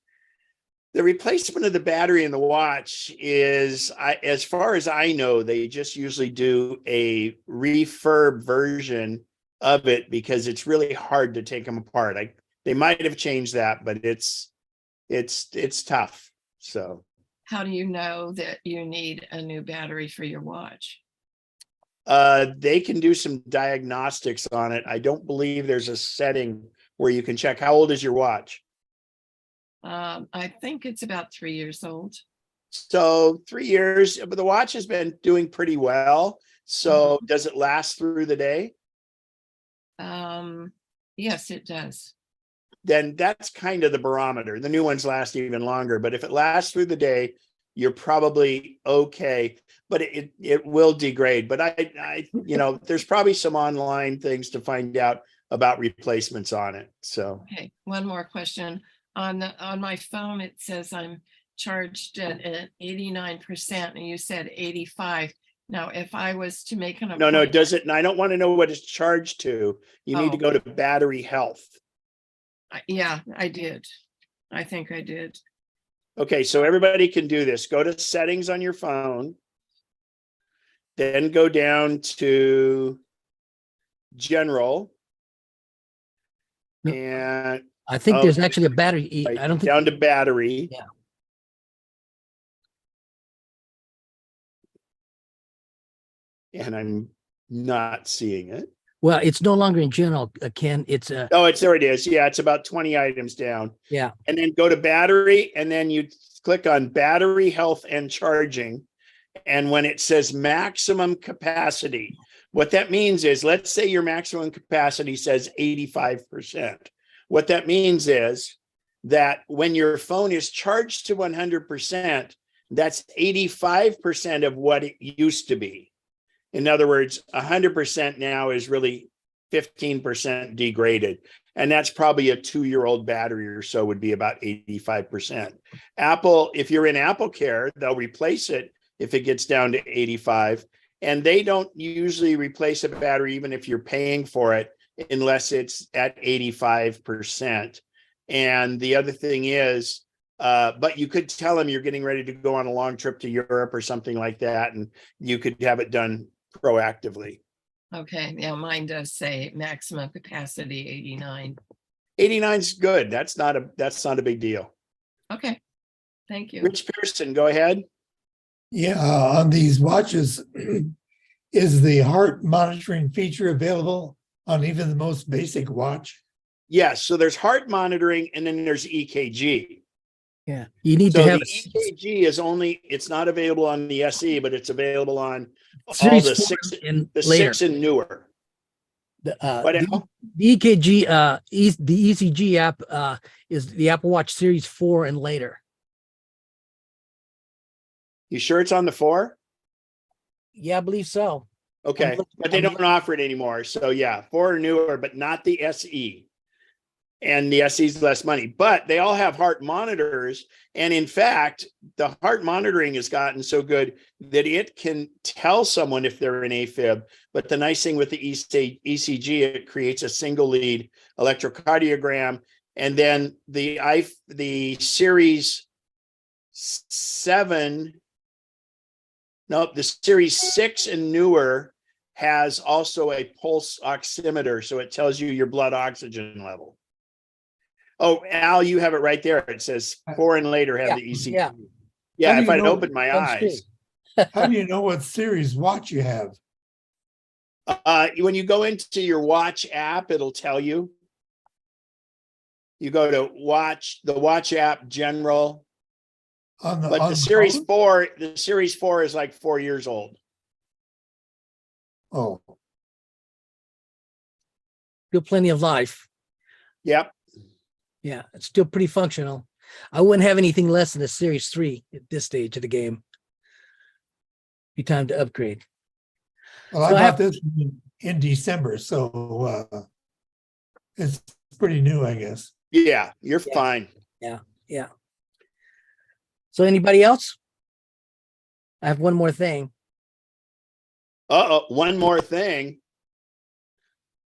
the replacement of the battery in the watch is, as far as I know, they just usually do a refurb version of it, because it's really hard to take them apart. They might have changed that, but it's tough. So how do you know that you need a new battery for your watch? They can do some diagnostics on it. I don't believe there's a setting where you can check. How old is your watch? I think it's about 3 years old. So 3 years, but the watch has been doing pretty well. So does it last through the day? Yes, it does. Then that's kind of the barometer. The new ones last even longer, but if it lasts through the day, you're probably okay, but it will degrade. But I there's probably some online things to find out about replacements on it. So okay, one more question. On my phone, it says I'm charged at 89%, and you said 85. Now, if I was to make an appointment, no, does it? And I don't want to know what it's charged to. You need to go to battery health. Yeah, I did. I think I did. Okay, so everybody can do this. Go to settings on your phone, then go down to general. No, and I think there's actually a battery. right, I don't think down to battery. Yeah. And I'm not seeing it. Well, it's no longer in general, Ken. It's Oh, there it is. Yeah, it's about 20 items down. yeah. And then go to battery, and then you click on battery health and charging. And when it says maximum capacity, what that means is, let's say your maximum capacity says 85%. What that means is that when your phone is charged to 100%, that's 85% of what it used to be. In other words, 100% now is really 15% degraded. And that's probably a 2-year-old battery or so would be about 85%. Apple, if you're in Apple Care, they'll replace it if it gets down to 85. And they don't usually replace a battery, even if you're paying for it, unless it's at 85%. And the other thing is, but you could tell them you're getting ready to go on a long trip to Europe or something like that, and you could have it done proactively. Okay, yeah, mine does say maximum capacity 89. 89 is good. That's not a big deal. Okay, thank you. Rich Pearson, go ahead. Yeah, on these watches, is the heart monitoring feature available on even the most basic watch? Yes, so there's heart monitoring, and then there's EKG. Yeah, you need So to have the EKG is it's not available on the SE, but it's available on all Series the 4 six and later. 6 and newer. The, What the, Al? the EKG, the ECG app is the Apple Watch Series 4 and later. You sure it's on the 4? Yeah, I believe so. Okay, looking- but they I'm don't offer it anymore. So yeah, 4 or newer, but not the SE. And the SE is less money, but they all have heart monitors. And in fact, the heart monitoring has gotten so good that it can tell someone if they're in AFib. But the nice thing with the ECG, it creates a single lead electrocardiogram. And then the Series 7, no, the Series 6 and newer has also a pulse oximeter. So it tells you your blood oxygen level. Oh, Al, you have it right there. It says 4 and later have the ECG. Yeah. Yeah, How do if you I'd know- opened my on eyes. How do you know what series watch you have? When you go into your watch app, it'll tell you. You go to the watch app general. On the But on the the Series phone? 4, the Series 4 is like 4 years old. Oh, Still plenty of life. Yep. Yeah, it's still pretty functional. I wouldn't have anything less than a Series 3 at this stage of the game. Be time to upgrade. well, I So I bought have- this in December, so it's pretty new, I guess. Yeah, you're Yeah. fine. Yeah. So anybody else? I have one more thing. One more thing.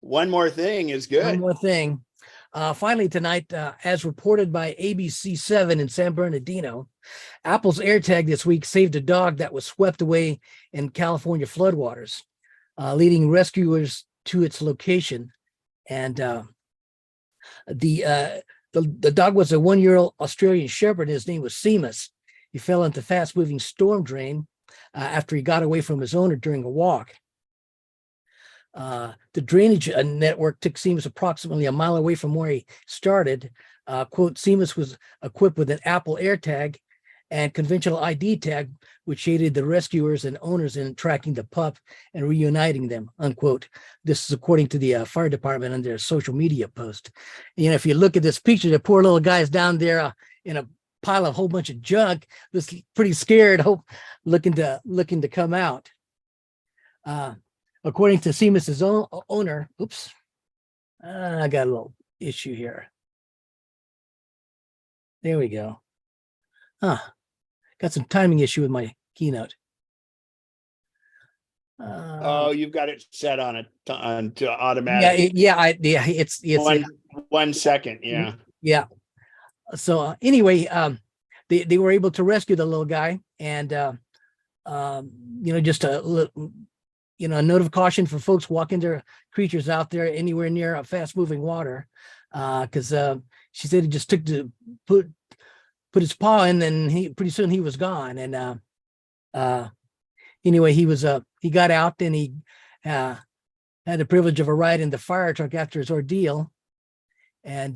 One more thing is One good. more thing. Finally tonight, as reported by ABC7 in San Bernardino, Apple's AirTag this week saved a dog that was swept away in California floodwaters, leading rescuers to its location. And the dog was a 1-year-old Australian Shepherd. His name was Seamus. He fell into fast-moving storm drain after he got away from his owner during a walk. The drainage network took Seamus approximately a mile away from where he started. Quote, Seamus was equipped with an Apple AirTag and conventional ID tag, which aided the rescuers and owners in tracking the pup and reuniting them, unquote. This is according to the fire department on their social media post. You know, if you look at this picture, the poor little guy's down there in a pile of a whole bunch of junk, just pretty scared, looking to come out. According to Seamus's owner, oops, I got a little issue here. There we go. Got some timing issue with my keynote. Oh, you've got it set on to automatic. It's 1 second. Yeah. yeah. So anyway, they were able to rescue the little guy, and just a note of caution for folks walking their creatures out there anywhere near a fast moving water, because she said he just took to put his paw in, and pretty soon he was gone. And anyway, he got out, and he had the privilege of a ride in the fire truck after his ordeal. And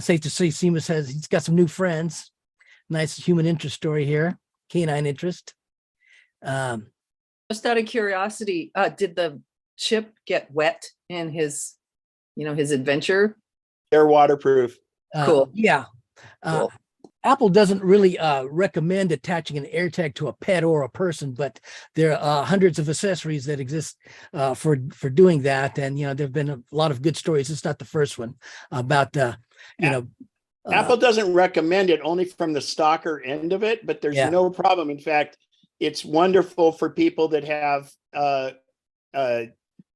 safe to say, Seamus he's got some new friends. Nice human interest story here, canine interest. Just out of curiosity, did the chip get wet in his, his adventure? They're waterproof. Cool. Yeah. Cool. Apple doesn't really recommend attaching an AirTag to a pet or a person, but there are hundreds of accessories that exist for doing that. And, there've been a lot of good stories. It's not the first one about, Apple doesn't recommend it, only from the stalker end of it, but there's no problem. In fact, it's wonderful for people that have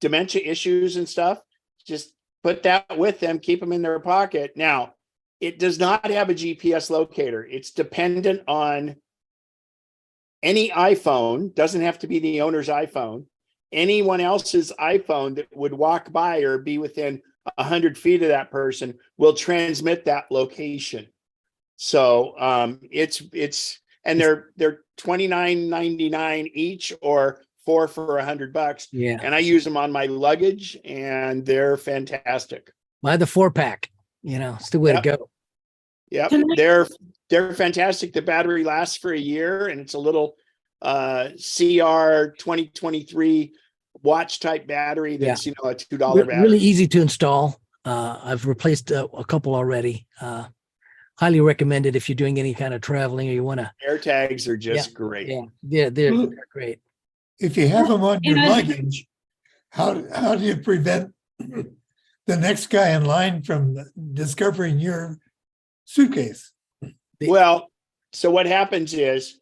dementia issues and stuff. Just put that with them, keep them in their pocket. Now, it does not have a GPS locator. It's dependent on any iPhone, doesn't have to be the owner's iPhone, anyone else's iPhone that would walk by or be within 100 feet of that person will transmit that location. So and they're $29.99 each, or 4 for $100. Yeah. And I use them on my luggage, and they're fantastic. Buy the 4-pack. It's the way to go. Yep, they're fantastic. The battery lasts for a year, and it's a little CR 2023 watch type battery that's a $2 battery. Really easy to install. I've replaced a couple already. Highly recommend it if you're doing any kind of traveling or you want to. AirTags are just great. Yeah, they're great. If you have them on your luggage, how do you prevent the next guy in line from discovering your suitcase? Well, so what happens is,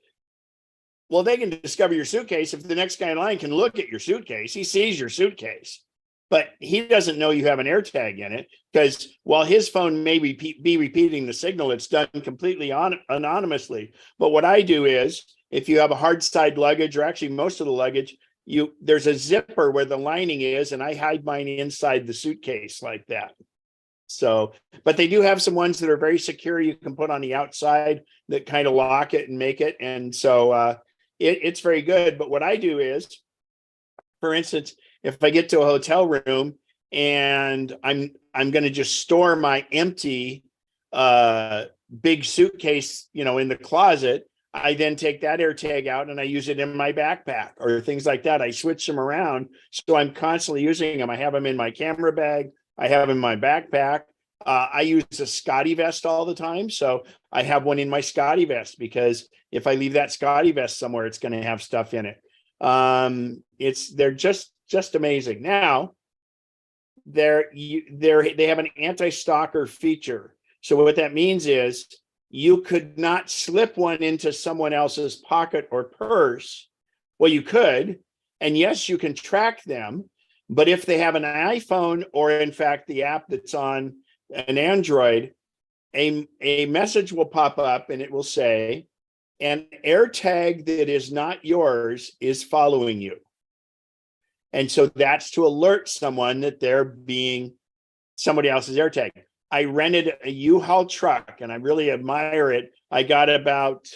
they can discover your suitcase if the next guy in line can look at your suitcase. He sees your suitcase, but he doesn't know you have an AirTag in it, because while his phone may be repeating the signal, it's done completely anonymously. But what I do is, if you have a hard side luggage, or actually most of the luggage, there's a zipper where the lining is, and I hide mine inside the suitcase like that. So, but they do have some ones that are very secure. You can put on the outside that kind of lock it and make it. And so it's very good. But what I do is, for instance, if I get to a hotel room and I'm going to just store my empty big suitcase, in the closet, I then take that AirTag out and I use it in my backpack or things like that. I switch them around, so I'm constantly using them. I have them in my camera bag. I have them in my backpack. I use a Scotty vest all the time, so I have one in my Scotty vest, because if I leave that Scotty vest somewhere, it's going to have stuff in it. They're just amazing. Now, they have an anti-stalker feature. So what that means is, you could not slip one into someone else's pocket or purse. Well, you could, and yes, you can track them. But if they have an iPhone, or in fact, the app that's on an Android, a message will pop up and it will say, an AirTag that is not yours is following you. And so that's to alert someone that they're being somebody else's AirTag. I rented a U-Haul truck, and I really admire it. I got about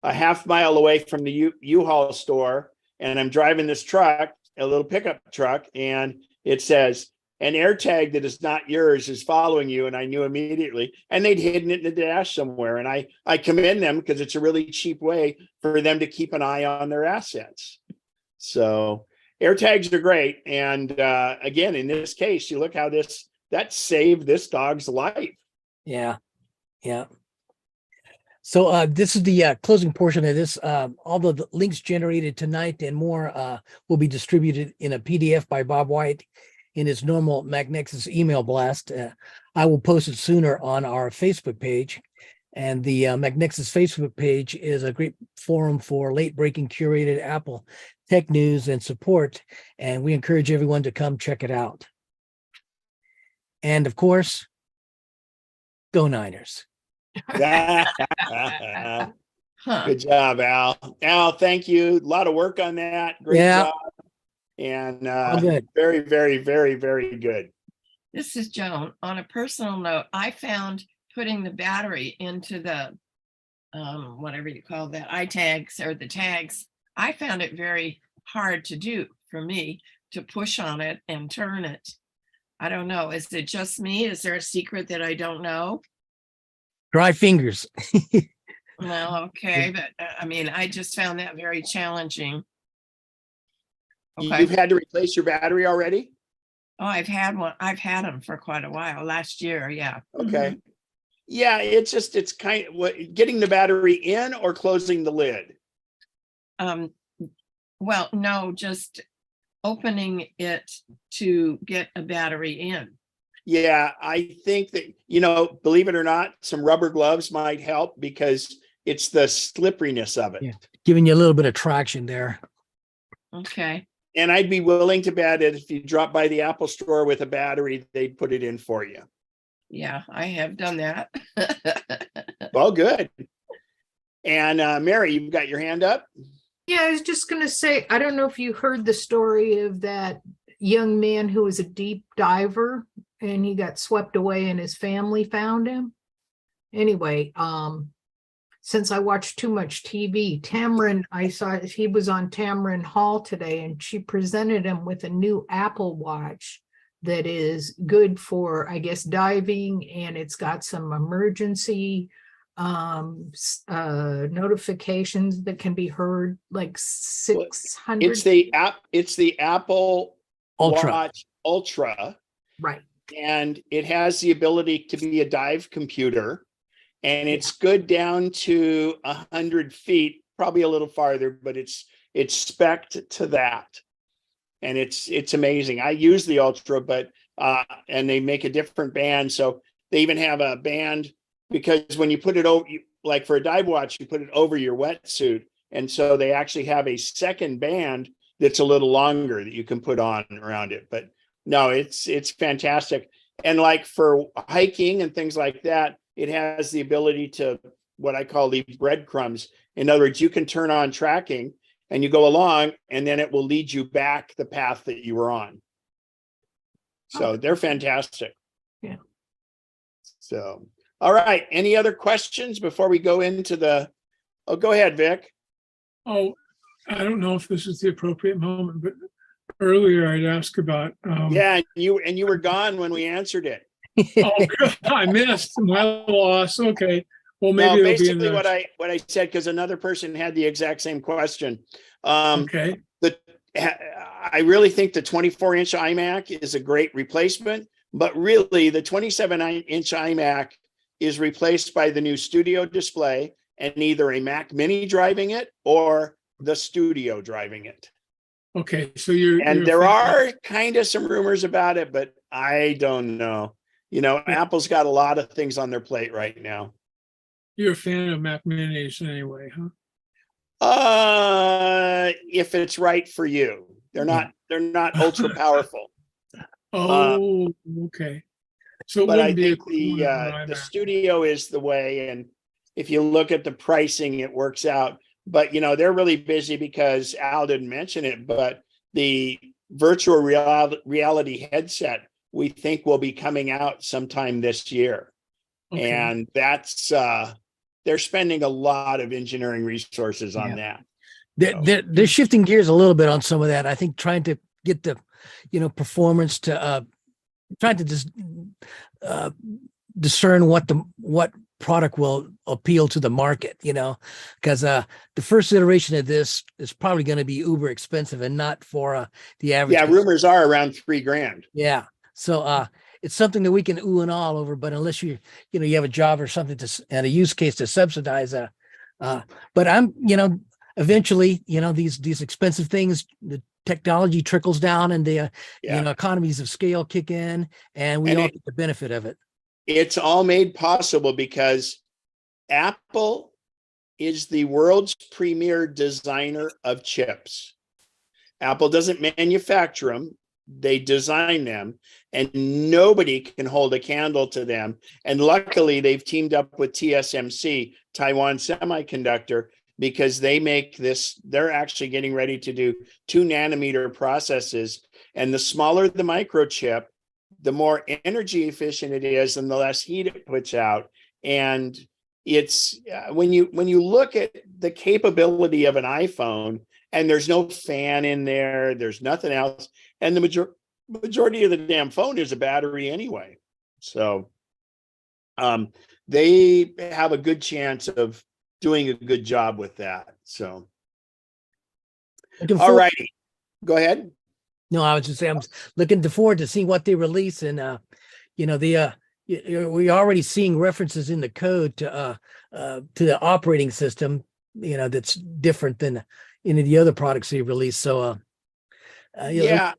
a half mile away from the U-Haul store, and I'm driving this truck, a little pickup truck, and it says, an AirTag that is not yours is following you. And I knew immediately, and they'd hidden it in the dash somewhere. And I commend them, because it's a really cheap way for them to keep an eye on their assets. So AirTags are great. And again, in this case, you look how that saved this dog's life. Yeah. So this is the closing portion of this. All the links generated tonight and more will be distributed in a PDF by Bob White in his normal MacNexus email blast. I will post it sooner on our Facebook page. And the MacNexus Facebook page is a great forum for late-breaking curated Apple tech news and support. And we encourage everyone to come check it out. And of course, go Niners. Good job, Al. Al, thank you. A lot of work on that. Great job. And good. Very, very, very, very good. This is Joan. On a personal note, I found putting the battery into the whatever you call that, iTags or the tags, I found it very hard to do for me to push on it and turn it. I don't know. Is it just me? Is there a secret that I don't know? Dry fingers. Well, okay, but I mean, I just found that very challenging. Okay. You've had to replace your battery already? Oh, I've had one. I've had them for quite a while. Last year, yeah. Okay. Yeah, it's kind of what, getting the battery in or closing the lid? Well, no, just opening it to get a battery in. Yeah, I think that, believe it or not, some rubber gloves might help because it's the slipperiness of it. Yeah. Giving you a little bit of traction there. Okay. And I'd be willing to bet that if you drop by the Apple store with a battery, they'd put it in for you. Yeah, I have done that. Well, good. And Mary, you've got your hand up? Yeah, I was just going to say, I don't know if you heard the story of that young man who was a deep diver and he got swept away and his family found him. Anyway, since I watched too much TV, Tamron, I saw he was on Tamron Hall today and she presented him with a new Apple Watch that is good for, I guess, diving, and it's got some emergency notifications that can be heard, like 600. It's the Apple Ultra. Watch Ultra, Right. and it has the ability to be a dive computer, and it's good down to 100 feet, probably a little farther, but it's spec'd to that. And it's amazing. I use the Ultra, but and they make a different band. So they even have a band, because when you put it over, like for a dive watch, you put it over your wetsuit. And so they actually have a second band that's a little longer that you can put on around it. But no, it's fantastic. And like for hiking and things like that, it has the ability to what I call leave breadcrumbs. In other words, you can turn on tracking and you go along, and then it will lead you back the path that you were on. So they're fantastic. Yeah. So, all right. Any other questions before we go into go ahead, Vic. Oh, I don't know if this is the appropriate moment, but earlier I'd asked about. Yeah, and you were gone when we answered it. Oh, God, I missed. My loss. Okay. Well, maybe No, it'll basically be in the, what I said, because another person had the exact same question. okay. I really think the 24-inch iMac is a great replacement, but really the 27-inch iMac is replaced by the new Studio display and either a Mac Mini driving it or the Studio driving it. Okay. So you're there are kind of some rumors about it, but I don't know. Apple's got a lot of things on their plate right now. You're a fan of Mac Minis anyway, huh? If it's right for you. They're not ultra powerful. Oh, okay. So, but I think the Studio is the way, and if you look at the pricing, it works out. But they're really busy because Al didn't mention it, but the virtual reality headset we think will be coming out sometime this year, and that's they're spending a lot of engineering resources on that. They're shifting gears a little bit on some of that. I think trying to get the, performance to trying to just discern what product will appeal to the market, because the first iteration of this is probably going to be uber expensive and not for the average. Yeah, rumors are around $3,000. Yeah. So it's something that we can ooh and all over, but unless you have a job or something and a use case to subsidize but I'm, eventually, these expensive things, the technology trickles down and the economies of scale kick in, and we all get the benefit of it. It's all made possible because Apple is the world's premier designer of chips. Apple doesn't manufacture them. They design them, and nobody can hold a candle to them. And luckily, they've teamed up with TSMC, Taiwan Semiconductor, because they make this. They're actually getting ready to do 2-nanometer processes. And the smaller the microchip, the more energy efficient it is and the less heat it puts out. And it's when you look at the capability of an iPhone and there's no fan in there. There's nothing else. And the majority of the damn phone is a battery anyway. So they have a good chance of doing a good job with that. So, all righty, go ahead. No, I was just saying, I'm looking forward to seeing what they release. And, you know, we're already seeing references in the code to the operating system, you know, that's different than any of the other products they release. So, yeah.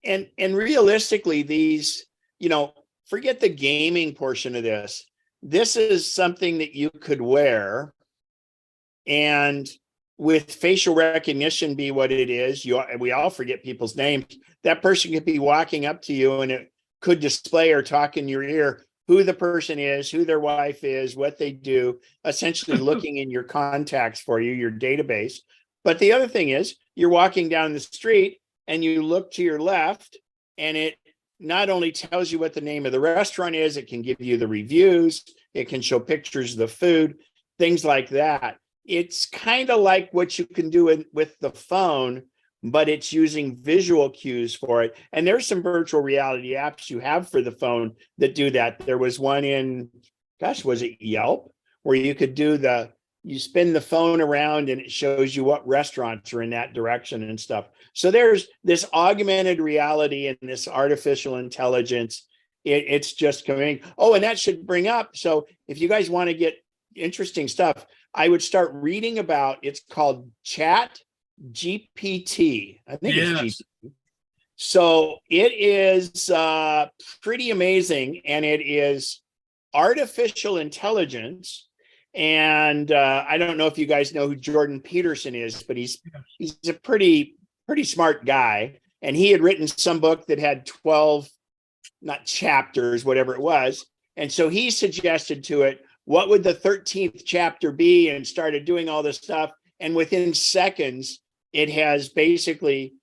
And realistically, these, you know, forget the gaming portion of this. This is something that you could wear, and with facial recognition be what it is, we all forget people's names. That person could be walking up to you and it could display or talk in your ear who the person is, who their wife is, what they do, essentially looking in your contacts for you, your database. But the other thing is, you're walking down the street and you look to your left, and it not only tells you what the name of the restaurant is, it can give you the reviews, it can show pictures of the food, things like that. It's kind of like what you can do with the phone, but it's using visual cues for it. And there's some virtual reality apps you have for the phone that do that. There was one in, gosh, was it Yelp, where you could do you spin the phone around and it shows you what restaurants are in that direction and stuff. So there's this augmented reality and this artificial intelligence. It's just coming. Oh, and that should bring up. So if you guys want to get interesting stuff, I would start reading about, it's called Chat GPT. I think it's GPT. So it is pretty amazing, and it is artificial intelligence. And I don't know if you guys know who Jordan Peterson is, but he's a pretty smart guy. And he had written some book that had 12, not chapters, whatever it was. And so he suggested to it, what would the 13th chapter be, and started doing all this stuff. And within seconds, it has basically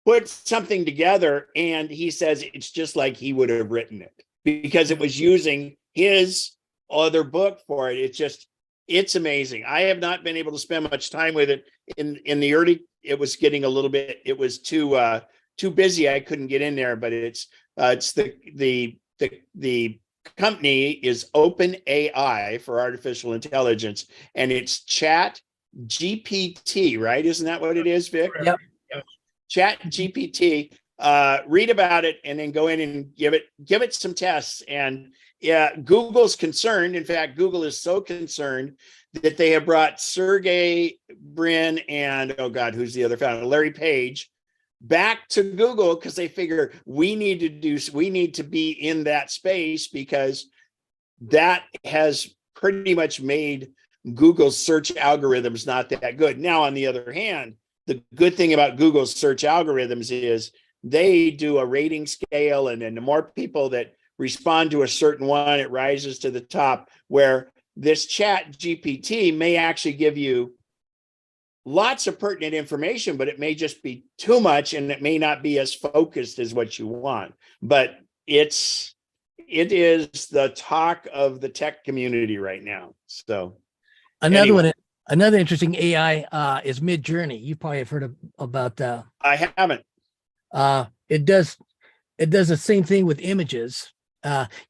put something together. And he says it's just like he would have written it, because it was using his other book for it. It's amazing. I have not been able to spend much time with it in the early. It was getting a little bit, it was too busy. I couldn't get in there, but it's the company is OpenAI for artificial intelligence, and it's Chat GPT, right? Isn't that what it is, Vic? Yep. Chat GPT. Read about it and then go in and give it some tests. And yeah, Google's concerned. In fact, Google is so concerned that they have brought Sergey Brin and, oh God, who's the other founder? Larry Page back to Google, because they figure we need to be in that space, because that has pretty much made Google's search algorithms not that good. Now, on the other hand, the good thing about Google's search algorithms is they do a rating scale, and then the more people that respond to a certain one, it rises to the top, where this Chat GPT may actually give you lots of pertinent information, but it may just be too much, and it may not be as focused as what you want. But it is the talk of the tech community right now. So another interesting AI is Mid-Journey. You probably have heard about that. I haven't. It does the same thing with images.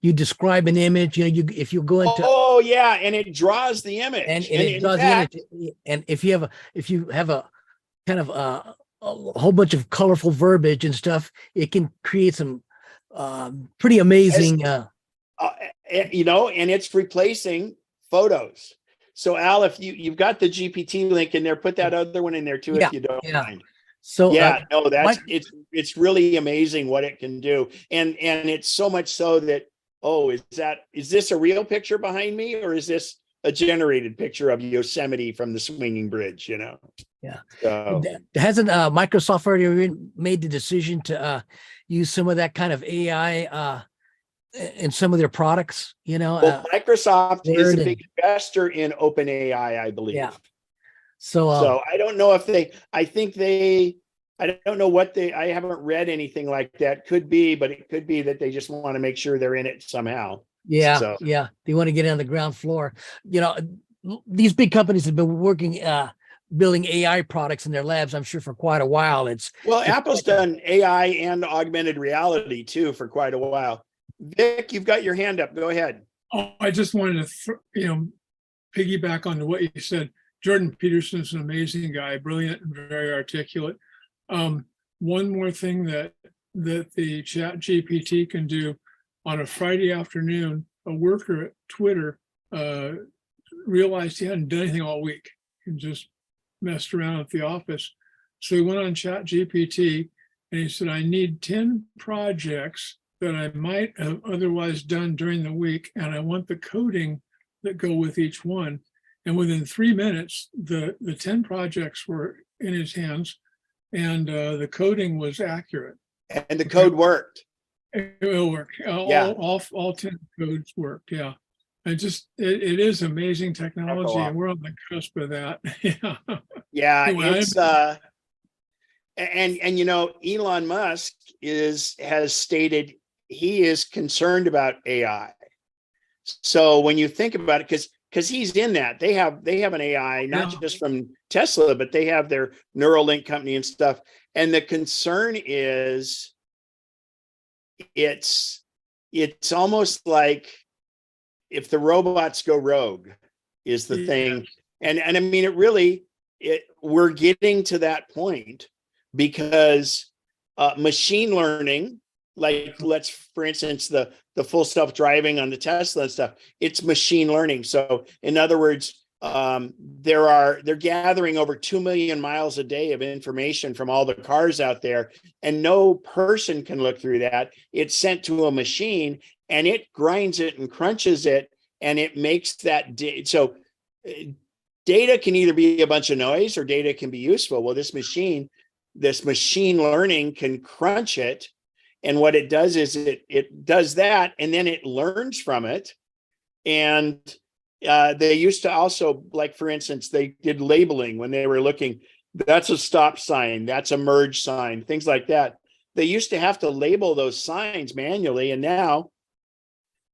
You describe an image, if you go into, oh yeah, and it draws the image, and it draws the image. And if you have a kind of a whole bunch of colorful verbiage and stuff, it can create some pretty amazing. And it's replacing photos. So Al, if you've got the GPT link in there, put that other one in there too, if you don't mind. So it's really amazing what it can do, and it's so much so that, is this a real picture behind me, or is this a generated picture of Yosemite from the swinging bridge? Yeah. So, hasn't Microsoft already made the decision to use some of that kind of AI in some of their products? Microsoft is a big investor in OpenAI, I believe. Yeah. So I don't know if I don't know what I haven't read anything like that. Could be, but it could be that they just want to make sure they're in it somehow. Yeah. Yeah. They want to get on the ground floor. These big companies have been working building AI products in their labs, I'm sure for quite a while. Well, Apple's done AI and augmented reality too for quite a while. Vic, you've got your hand up. Go ahead. Oh, I just wanted to, piggyback on what you said. Jordan Peterson's an amazing guy, brilliant and very articulate. One more thing that the Chat GPT can do on a Friday afternoon, a worker at Twitter realized he hadn't done anything all week and just messed around at the office. So he went on Chat GPT and he said, I need 10 projects that I might have otherwise done during the week, and I want the coding that go with each one. And within 3 minutes, the 10 projects were in his hands, and the coding was accurate. And the code worked. It will work. Yeah. All 10 codes worked. Yeah. And it is amazing technology, and we're on the cusp of that. Yeah. Yeah, Anyway, it's and Elon Musk has stated he is concerned about AI. So when you think about it, because he's in that, they have an AI, not just from Tesla, but they have their Neuralink company and stuff. And the concern is it's almost like if the robots go rogue is the thing. And I mean, we're getting to that point because machine learning, like for instance, the full self-driving on the Tesla and stuff, it's machine learning. So in other words, they're gathering over 2 million miles a day of information from all the cars out there, and no person can look through that. It's sent to a machine and it grinds it and crunches it, and it makes that so data can either be a bunch of noise or data can be useful. Well, this machine learning can crunch it. And what it does is it does that, and then it learns from it. And they used to also, like, for instance, they did labeling when they were looking, that's a stop sign, that's a merge sign, things like that. They used to have to label those signs manually, and now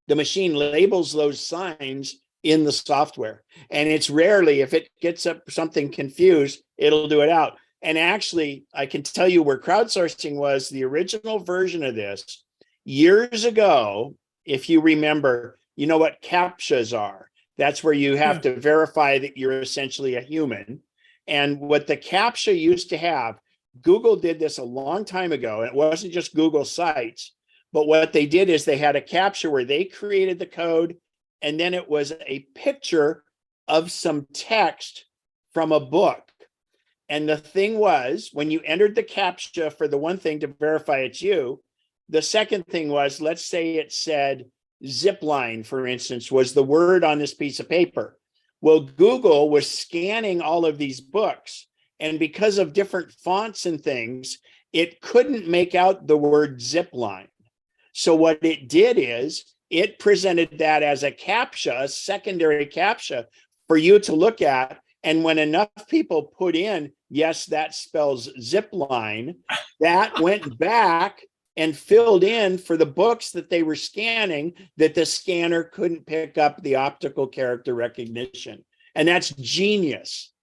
the machine labels those signs in the software. And it's rarely, if it gets up something confused, it'll do it out. And actually, I can tell you where crowdsourcing was the original version of this years ago. If you remember, you know what CAPTCHAs are. That's where you have to verify that you're essentially a human. And what the CAPTCHA used to have, Google did this a long time ago. And it wasn't just Google sites, but what they did is they had a CAPTCHA where they created the code, and then it was a picture of some text from a book. And the thing was, when you entered the CAPTCHA for the one thing to verify it's you, the second thing was, let's say it said zipline, for instance, was the word on this piece of paper. Well, Google was scanning all of these books, and because of different fonts and things, it couldn't make out the word zipline. So what it did is it presented that as a CAPTCHA, a secondary CAPTCHA for you to look at. And when enough people put in, yes, that spells zipline, that went back and filled in for the books that they were scanning, that the scanner couldn't pick up the optical character recognition. And that's genius.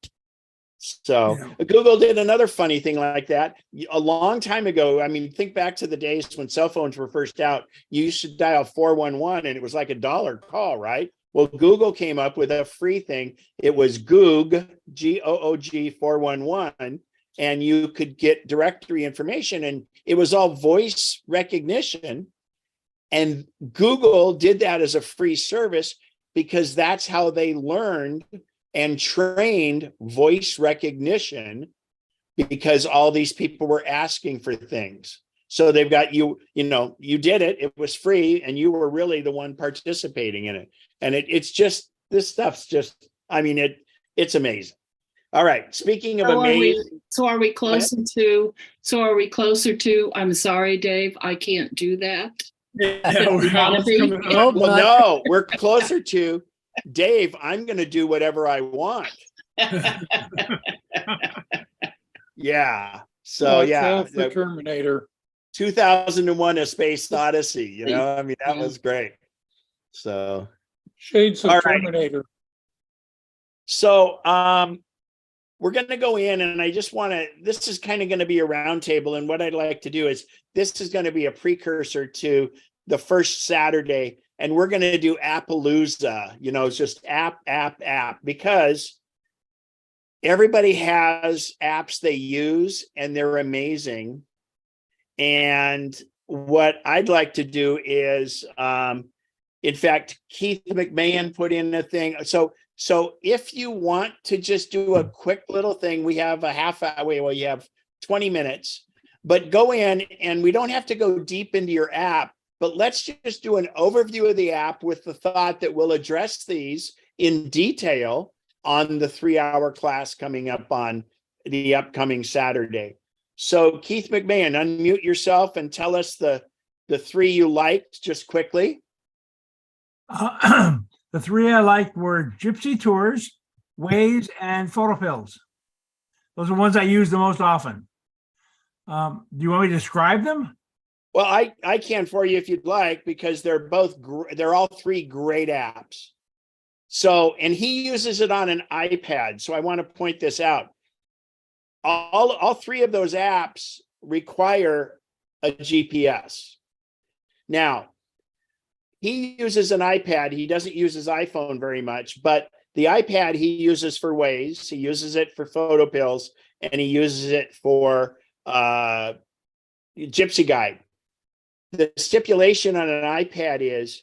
So Google did another funny thing like that a long time ago. I mean, think back to the days when cell phones were first out. You used to dial 411 and it was like $1 call, right? Well, Google came up with a free thing. It was Goog, G-O-O-G 411, and you could get directory information, and it was all voice recognition. And Google did that as a free service because that's how they learned and trained voice recognition, because all these people were asking for things. So they've got you did it, it was free, and you were really the one participating in it. And it's just, this stuff's just, I mean, it's amazing. All right. Speaking of amazing. Are we closer to, I'm sorry, Dave, I can't do that. No, we're closer to, Dave, I'm going to do whatever I want. Yeah. So the Terminator. 2001: A Space Odyssey. I mean, that was great. So shades of Terminator. So we're going to go in, and I just want to, this is kind of going to be a roundtable. And what I'd like to do is, this is going to be a precursor to the first Saturday. And we're going to do Appalooza, it's just app, because everybody has apps they use and they're amazing. And what I'd like to do is, in fact, Keith McMahon put in a thing. So if you want to just do a quick little thing, we have a half hour, well, you have 20 minutes, but go in, and we don't have to go deep into your app, but let's just do an overview of the app with the thought that we'll address these in detail on the 3-hour class coming up on the upcoming Saturday. So Keith McMahon, unmute yourself and tell us the 3 you liked just quickly. The 3 I liked were Gypsy Tours, Waze, and Photopills. Those are ones I use the most often. Do you want me to describe them? Well, I can for you if you'd like, because they're all 3 great apps. So, and he uses it on an iPad. So I want to point this out. All 3 of those apps require a GPS. Now, he uses an iPad. He doesn't use his iPhone very much, but the iPad he uses for Waze, he uses it for Photopills, and he uses it for Gypsy Guide. The stipulation on an iPad is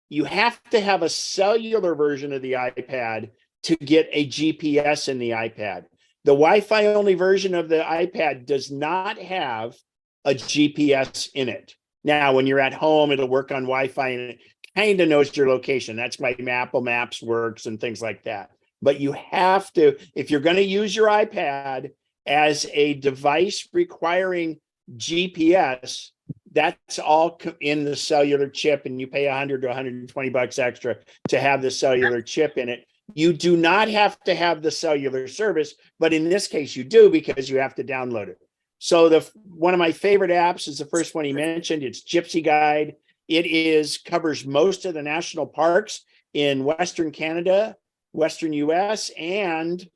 you have to have a cellular version of the iPad to get a GPS in the iPad. The Wi-Fi only version of the iPad does not have a GPS in it. Now, when you're at home, it'll work on Wi-Fi and it kind of knows your location. That's why Apple Maps works and things like that. But you have to, if you're going to use your iPad as a device requiring GPS, that's all in the cellular chip, and you pay $100 to $120 extra to have the cellular chip in it. You do not have to have the cellular service, but in this case you do, because you have to download it. So one of my favorite apps is the first one he mentioned. It's Gypsy Guide. It covers most of the national parks in Western Canada, Western US, and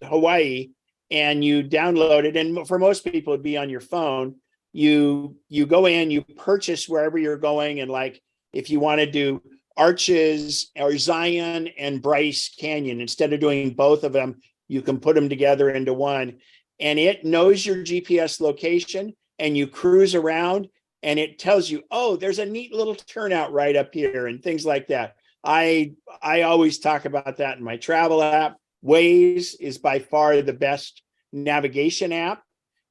Hawaii. And you download it. And for most people, it'd be on your phone. You go in, you purchase wherever you're going. And like, if you want to do Arches or Zion and Bryce Canyon, instead of doing both of them, you can put them together into one. And it knows your GPS location, and you cruise around, and it tells you, oh, there's a neat little turnout right up here, and things like that. I always talk about that in my travel app. Waze is by far the best navigation app.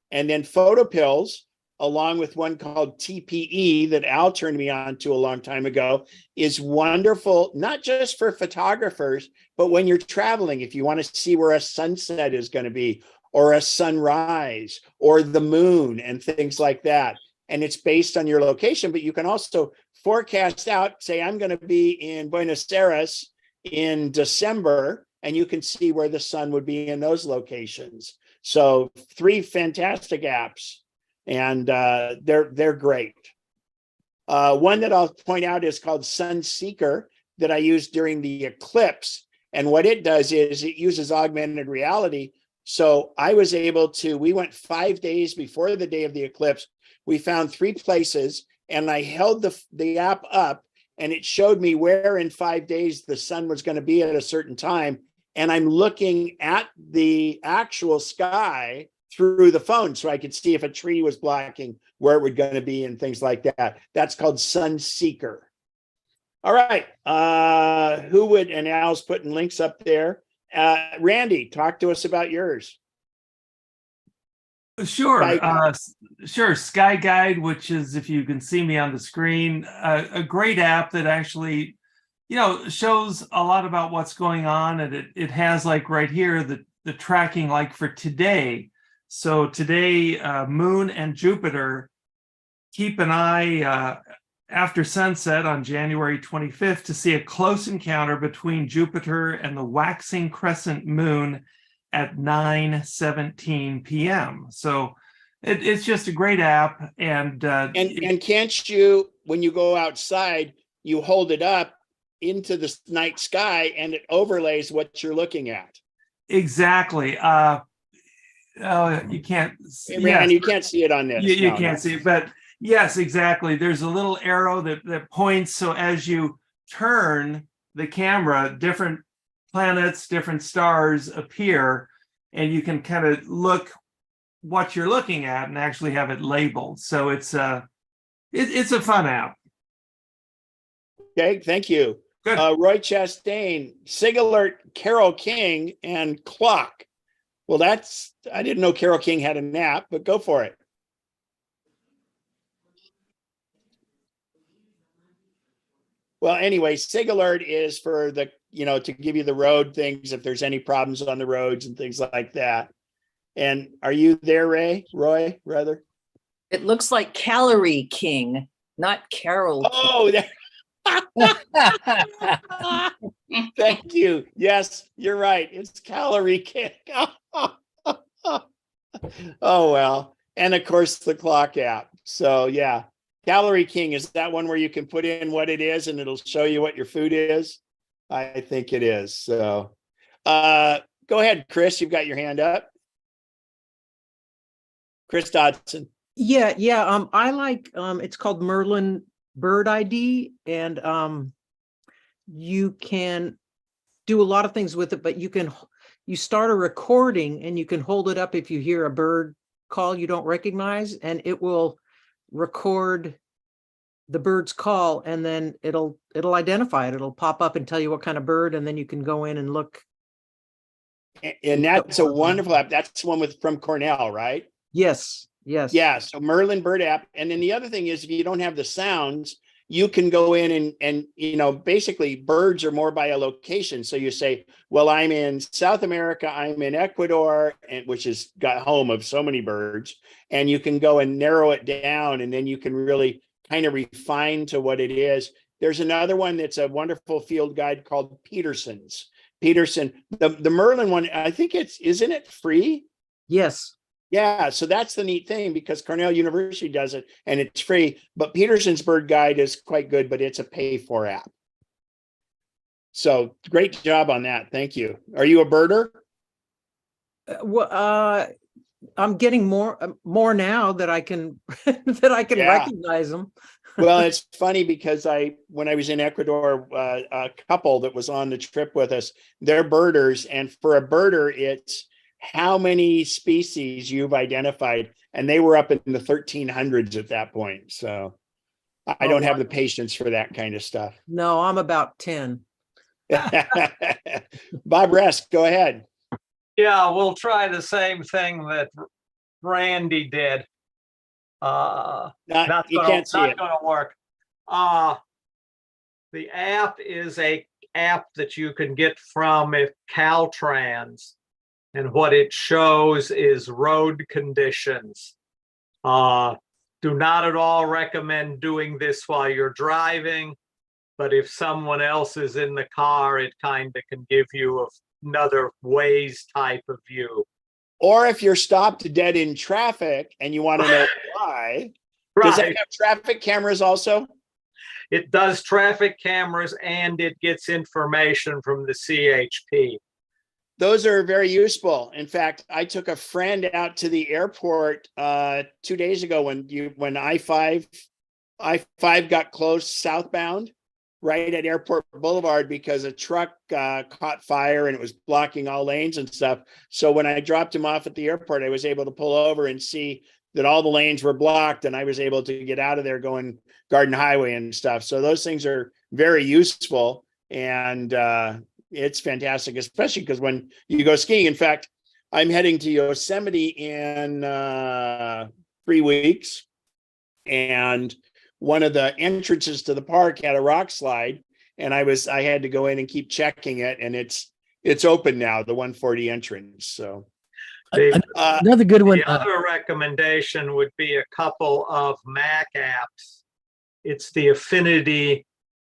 And then Photopills, along with one called TPE that Al turned me on to a long time ago, is wonderful, not just for photographers, but when you're traveling, if you want to see where a sunset is going to be, or a sunrise, or the moon, and things like that. And it's based on your location, but you can also forecast out, say, I'm going to be in Buenos Aires in December, and you can see where the sun would be in those locations. So 3 fantastic apps, and they're great. One that I'll point out is called Sunseeker, that I used during the eclipse. And what it does is it uses augmented reality. So I was able to, we went 5 days before the day of the eclipse. We found 3 places, and I held the app up, and it showed me where in 5 days the sun was going to be at a certain time. And I'm looking at the actual sky through the phone, so I could see if a tree was blocking where it was going to be and things like that. That's called Sunseeker. All right. And Al's putting links up there. Randy, talk to us about yours. Sure. Sure. Sky Guide, which is, if you can see me on the screen, a great app that actually, shows a lot about what's going on. And it has, like right here, the tracking, like for today. So today, Moon and Jupiter, keep an eye after sunset on January 25th to see a close encounter between Jupiter and the waxing crescent moon at 9:17 p.m. So it's just a great app. And can't you, when you go outside, you hold it up into the night sky and it overlays what you're looking at? Exactly. Oh, you can't. Hey, Ryan, you can't see it on this. You No, can't no. see it, but yes, exactly. There's a little arrow that points. So as you turn the camera, different planets, different stars appear, and you can kind of look what you're looking at and actually have it labeled. So it's a fun app. Okay, thank you. Good. Roy Chastain, Sig Alert, Carole King, and Clock. Well, I didn't know Carole King had an app, but go for it. Well, anyway, Sig Alert is for the, to give you the road things if there's any problems on the roads and things like that. And are you there, Roy, rather? It looks like Calorie King, not Carol. Oh, thank you. Yes, you're right. It's Calorie King. Oh, well. And of course, the Clock app. So, yeah. Calorie King, is that one where you can put in what it is and it'll show you what your food is? I think it is. So, go ahead, Chris. You've got your hand up. Chris Dodson. Yeah. I like, it's called Merlin Bird ID, and you can do a lot of things with it, but you start a recording and you can hold it up if you hear a bird call you don't recognize, and it will record the bird's call, and then it'll identify it. It'll pop up and tell you what kind of bird, and then you can go in and look. And that's a wonderful app. That's the one from Cornell, right? Yes. Yeah. So Merlin Bird app. And then the other thing is, if you don't have the sounds, you can go in and basically birds are more by a location. So you say, well, I'm in South America, I'm in Ecuador, and which is got home of so many birds. And you can go and narrow it down, and then you can really kind of refine to what it is. There's another one that's a wonderful field guide called Peterson. The Merlin one, I think isn't it free? Yes. Yeah, so that's the neat thing, because Cornell University does it and it's free, but Peterson's Bird Guide is quite good, but it's a pay-for app. So great job on that. Thank you. Are you a birder? I'm getting more now that I can recognize them. Well, it's funny because when I was in Ecuador, a couple that was on the trip with us, they're birders, and for a birder, it's how many species you've identified, and they were up in the 1300s at that point. So I don't have the patience for that kind of stuff. No, I'm about 10. Bob Resk, go ahead. Yeah, we'll try the same thing that Randy did. Not gonna work. The app is a app that you can get from Caltrans, and what it shows is road conditions. Do not at all recommend doing this while you're driving, but if someone else is in the car, it kind of can give you another Waze type of view. Or if you're stopped dead in traffic and you want to know why, does it have traffic cameras also? It does traffic cameras, and it gets information from the CHP. Those are very useful. In fact, I took a friend out to the airport 2 days ago when I-5 got closed southbound right at Airport Boulevard because a truck caught fire and it was blocking all lanes and stuff. So when I dropped him off at the airport, I was able to pull over and see that all the lanes were blocked, and I was able to get out of there going Garden Highway and stuff. So those things are very useful, and it's fantastic, especially because when you go skiing. In fact, I'm heading to Yosemite in 3 weeks, and one of the entrances to the park had a rock slide, and I had to go in and keep checking it, and it's open now, the 140 entrance. So another good one. The other recommendation would be a couple of Mac apps. It's the Affinity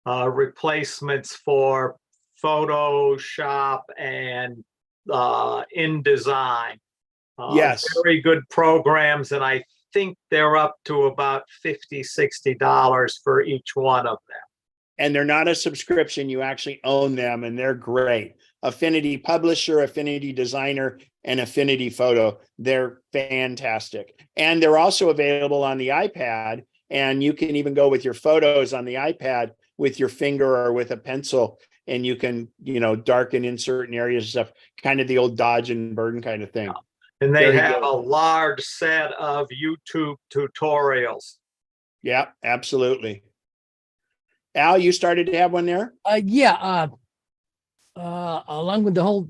replacements for Photoshop and InDesign. Yes. Very good programs, and I think they're up to about $50-$60 for each one of them. And they're not a subscription. You actually own them, and they're great. Affinity Publisher, Affinity Designer, and Affinity Photo. They're fantastic. And they're also available on the iPad. And you can even go with your photos on the iPad with your finger or with a pencil. And you can, darken in certain areas and stuff, kind of the old Dodge and Burn kind of thing. And they Very have good. a large set of YouTube tutorials. Yeah, absolutely. Al, you started to have one there? Along with the whole,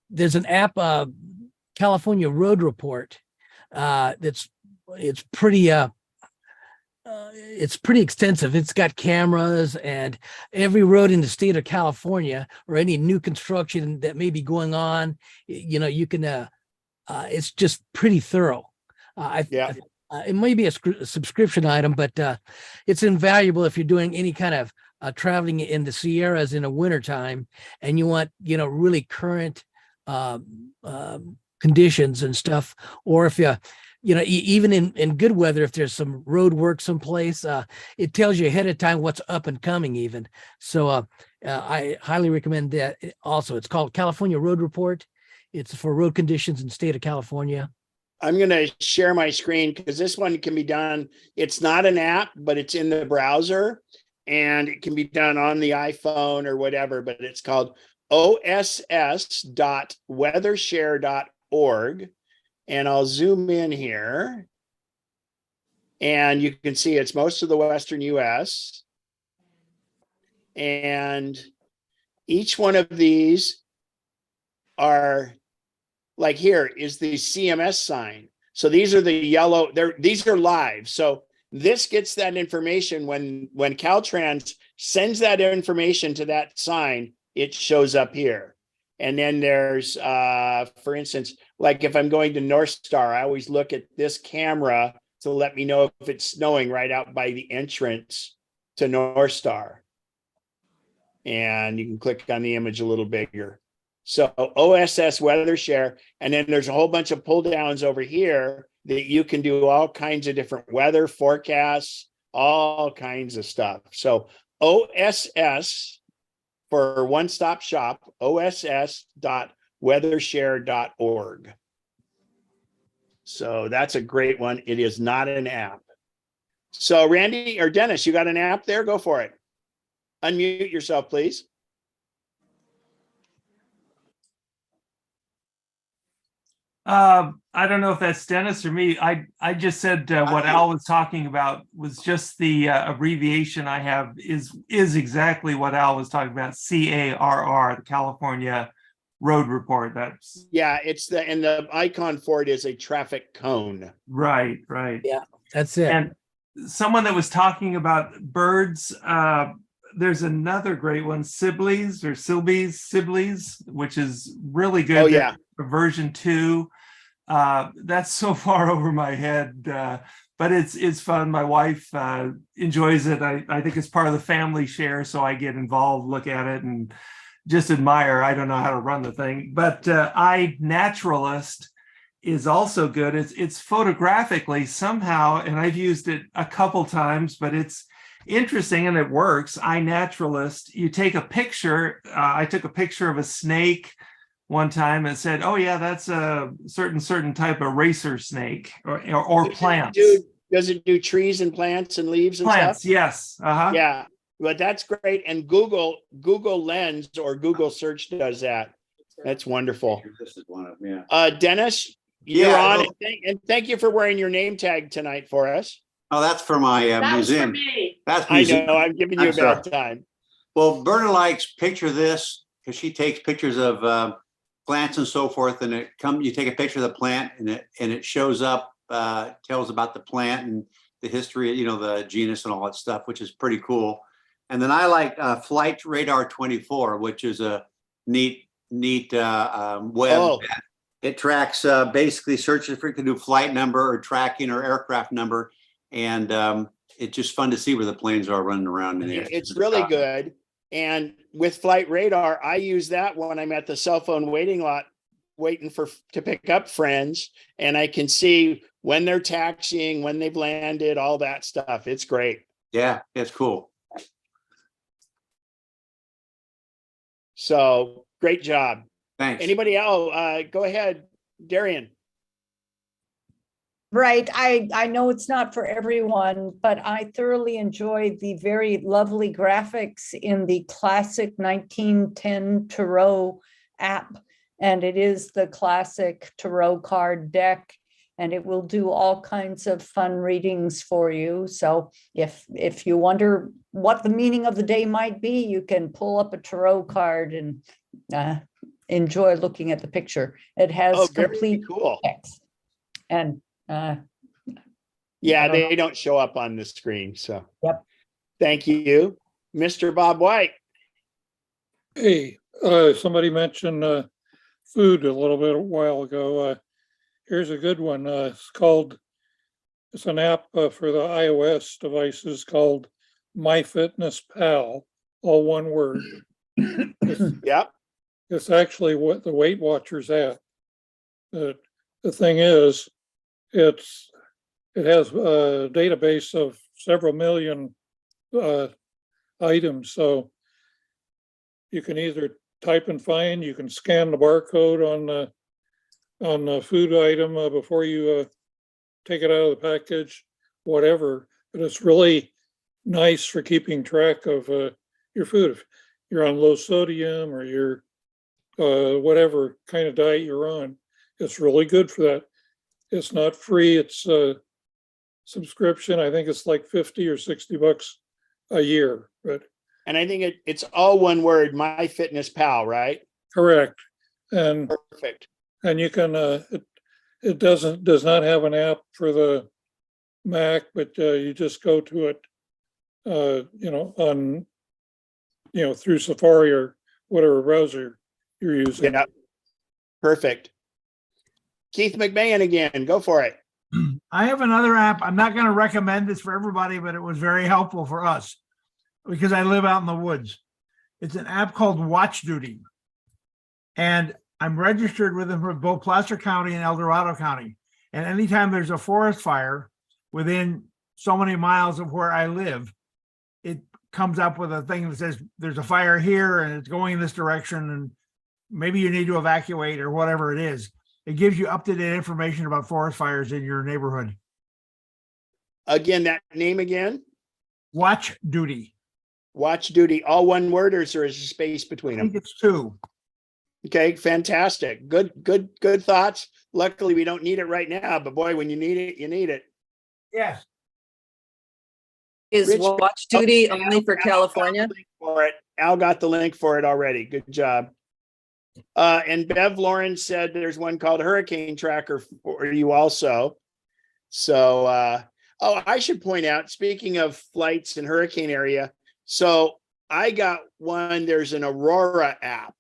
there's an app, California Road Report, it's pretty extensive. It's got cameras, and every road in the state of California or any new construction that may be going on, you can, it's just pretty thorough. It may be a subscription item, but it's invaluable if you're doing any kind of traveling in the Sierras in the wintertime and you want, really current conditions and stuff. Or if even in good weather, if there's some road work someplace, it tells you ahead of time what's up and coming even. So I highly recommend that. Also, it's called California Road Report. It's for road conditions in the state of California. I'm going to share my screen because this one can be done. It's not an app, but it's in the browser and it can be done on the iPhone or whatever, but it's called oss.weathershare.org. And I'll zoom in here and you can see it's most of the Western US. And each one of these are, like, here is the CMS sign. So these are the yellow, these are live. So this gets that information when Caltrans sends that information to that sign, it shows up here. And then there's, for instance, like if I'm going to North Star, I always look at this camera to let me know if it's snowing right out by the entrance to North Star. And you can click on the image a little bigger. So OSS Weather Share, and then there's a whole bunch of pull downs over here that you can do all kinds of different weather forecasts, all kinds of stuff. So OSS for one-stop shop, oss.weathershare.org. So that's a great one. It is not an app. So Randy or Dennis, you got an app there? Go for it. Unmute yourself, please. I don't know if that's Dennis or me. I just said what Al was talking about was just the abbreviation I have is exactly what Al was talking about. CARR, the California Road Report. That's it's the icon for it is a traffic cone. Right. Yeah, that's it. And someone that was talking about birds. There's another great one, Sibley's, which is really good. Oh, yeah. Version 2. That's so far over my head, but it's fun. My wife enjoys it. I think it's part of the family share, so I get involved, look at it, and just admire. I don't know how to run the thing, but iNaturalist is also good. It's photographically somehow, and I've used it a couple times, but it's interesting and it works. iNaturalist, you take a picture. I took a picture of a snake one time and said, "Oh yeah, that's a certain type of racer snake or plants." Does it do trees and plants and leaves and plants, stuff? Yes. Yeah, but that's great. And Google Lens or Google Search does that. That's wonderful. This is one of them. Dennis, you're on. And thank you for wearing your name tag tonight for us. Oh, that's for my museum. For me. That's I museum. know. I'm giving you a bad time. Well, Berta likes picture this because she takes pictures of plants and so forth, and you take a picture of the plant, and it shows up, tells about the plant and the history, the genus and all that stuff, which is pretty cool. And then I like Flight Radar 24, which is a neat web. Oh. It tracks, basically searches for, it can do flight number or tracking or aircraft number. And it's just fun to see where the planes are running around in there. It's really good. And with Flight Radar, I use that when I'm at the cell phone waiting lot, waiting to pick up friends. And I can see when they're taxiing, when they've landed, all that stuff. It's great. Yeah, it's cool. So great job. Thanks. Anybody else? Go ahead, Darian. Right. I know it's not for everyone, but I thoroughly enjoyed the very lovely graphics in the classic 1910 Tarot app. And it is the classic Tarot card deck, and it will do all kinds of fun readings for you. So if you wonder what the meaning of the day might be, you can pull up a Tarot card and enjoy looking at the picture. It has Very complete cool. text. And yeah, they don't show up on the screen. So yep. Thank you, Mr. Bob White. Hey, somebody mentioned food a little bit a while ago. Here's a good one. It's an app for the iOS devices called MyFitnessPal, all one word. Yep. It's actually what the Weight Watchers app. The thing is, it has a database of several million items. So you can either type and find, you can scan the barcode on the food item before you take it out of the package, whatever. But it's really nice for keeping track of your food. If you're on low sodium or you're whatever kind of diet you're on, it's really good for that. It's not free. It's a subscription. I think it's like 50 or 60 bucks a year. And I think it's all one word, MyFitnessPal, right? Correct. And perfect. And you can it does not have an app for the Mac, but you just go to it on through Safari or whatever browser you're using. Yeah. Perfect. Keith McMahon again, go for it. I have another app. I'm not going to recommend this for everybody, but it was very helpful for us because I live out in the woods. It's an app called Watch Duty. And I'm registered with them for both Placer County and El Dorado County. And anytime there's a forest fire within so many miles of where I live, it comes up with a thing that says there's a fire here and it's going in this direction and maybe you need to evacuate or whatever it is. It gives you up-to-date information about forest fires in your neighborhood. Again, that name again? Watch Duty. Watch Duty, all one word, or is there a space between them? I think it's two. Okay, fantastic. Good thoughts. Luckily, we don't need it right now, but boy, when you need it, you need it. Yes. Is Rich- Watch Duty only for California? Al got the link for it already. Good job. And Bev Lauren said there's one called Hurricane Tracker for you also. So, I should point out, speaking of flights in hurricane area, so I got one, there's an Aurora app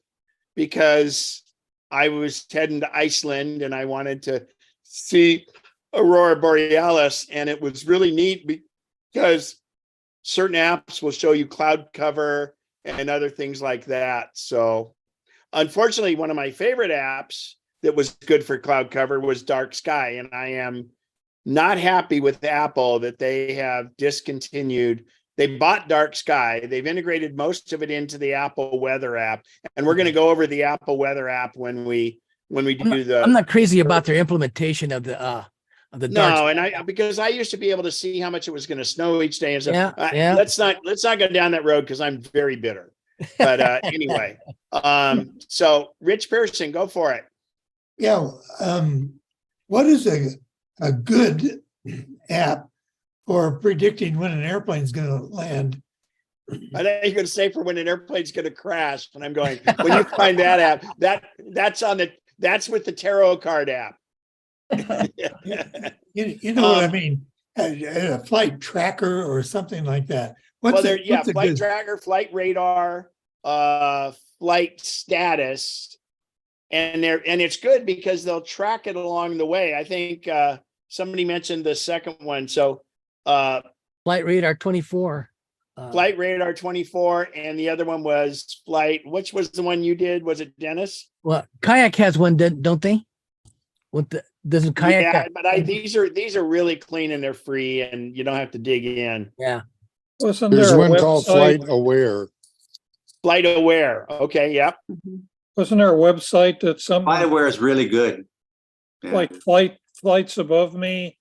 because I was heading to Iceland and I wanted to see Aurora Borealis, and it was really neat because certain apps will show you cloud cover and other things like that. So unfortunately, one of my favorite apps that was good for cloud cover was Dark Sky. And I am not happy with Apple that they have discontinued. They bought Dark Sky. They've integrated most of it into the Apple Weather app. And we're going to go over the Apple Weather app when we do the. I'm not crazy about their implementation of the dark. No, and because I used to be able to see how much it was going to snow each day and stuff. Yeah. Let's not go down that road because I'm very bitter. But anyway, so Rich Pearson, go for it. Yeah. What is a good app for predicting when an airplane's going to land? I think you're going to say for when an airplane's going to crash. And I'm going, when you find that app, that's with the tarot card app. You know what I mean? A flight tracker or something like that. Flight tracker, flight radar, flight status, and it's good because they'll track it along the way. I think somebody mentioned the second one. So Flight Radar 24. Flight Radar 24, and the other one was which was the one you did? Was it Dennis? Well, Kayak has one, don't they? Doesn't Kayak? Yeah, but these are really clean and they're free, and you don't have to dig in. Yeah. There's one called Flight Aware. Flight Aware. Okay, yep. Wasn't there a website that some FlightAware is really good. Yeah. like flights above me?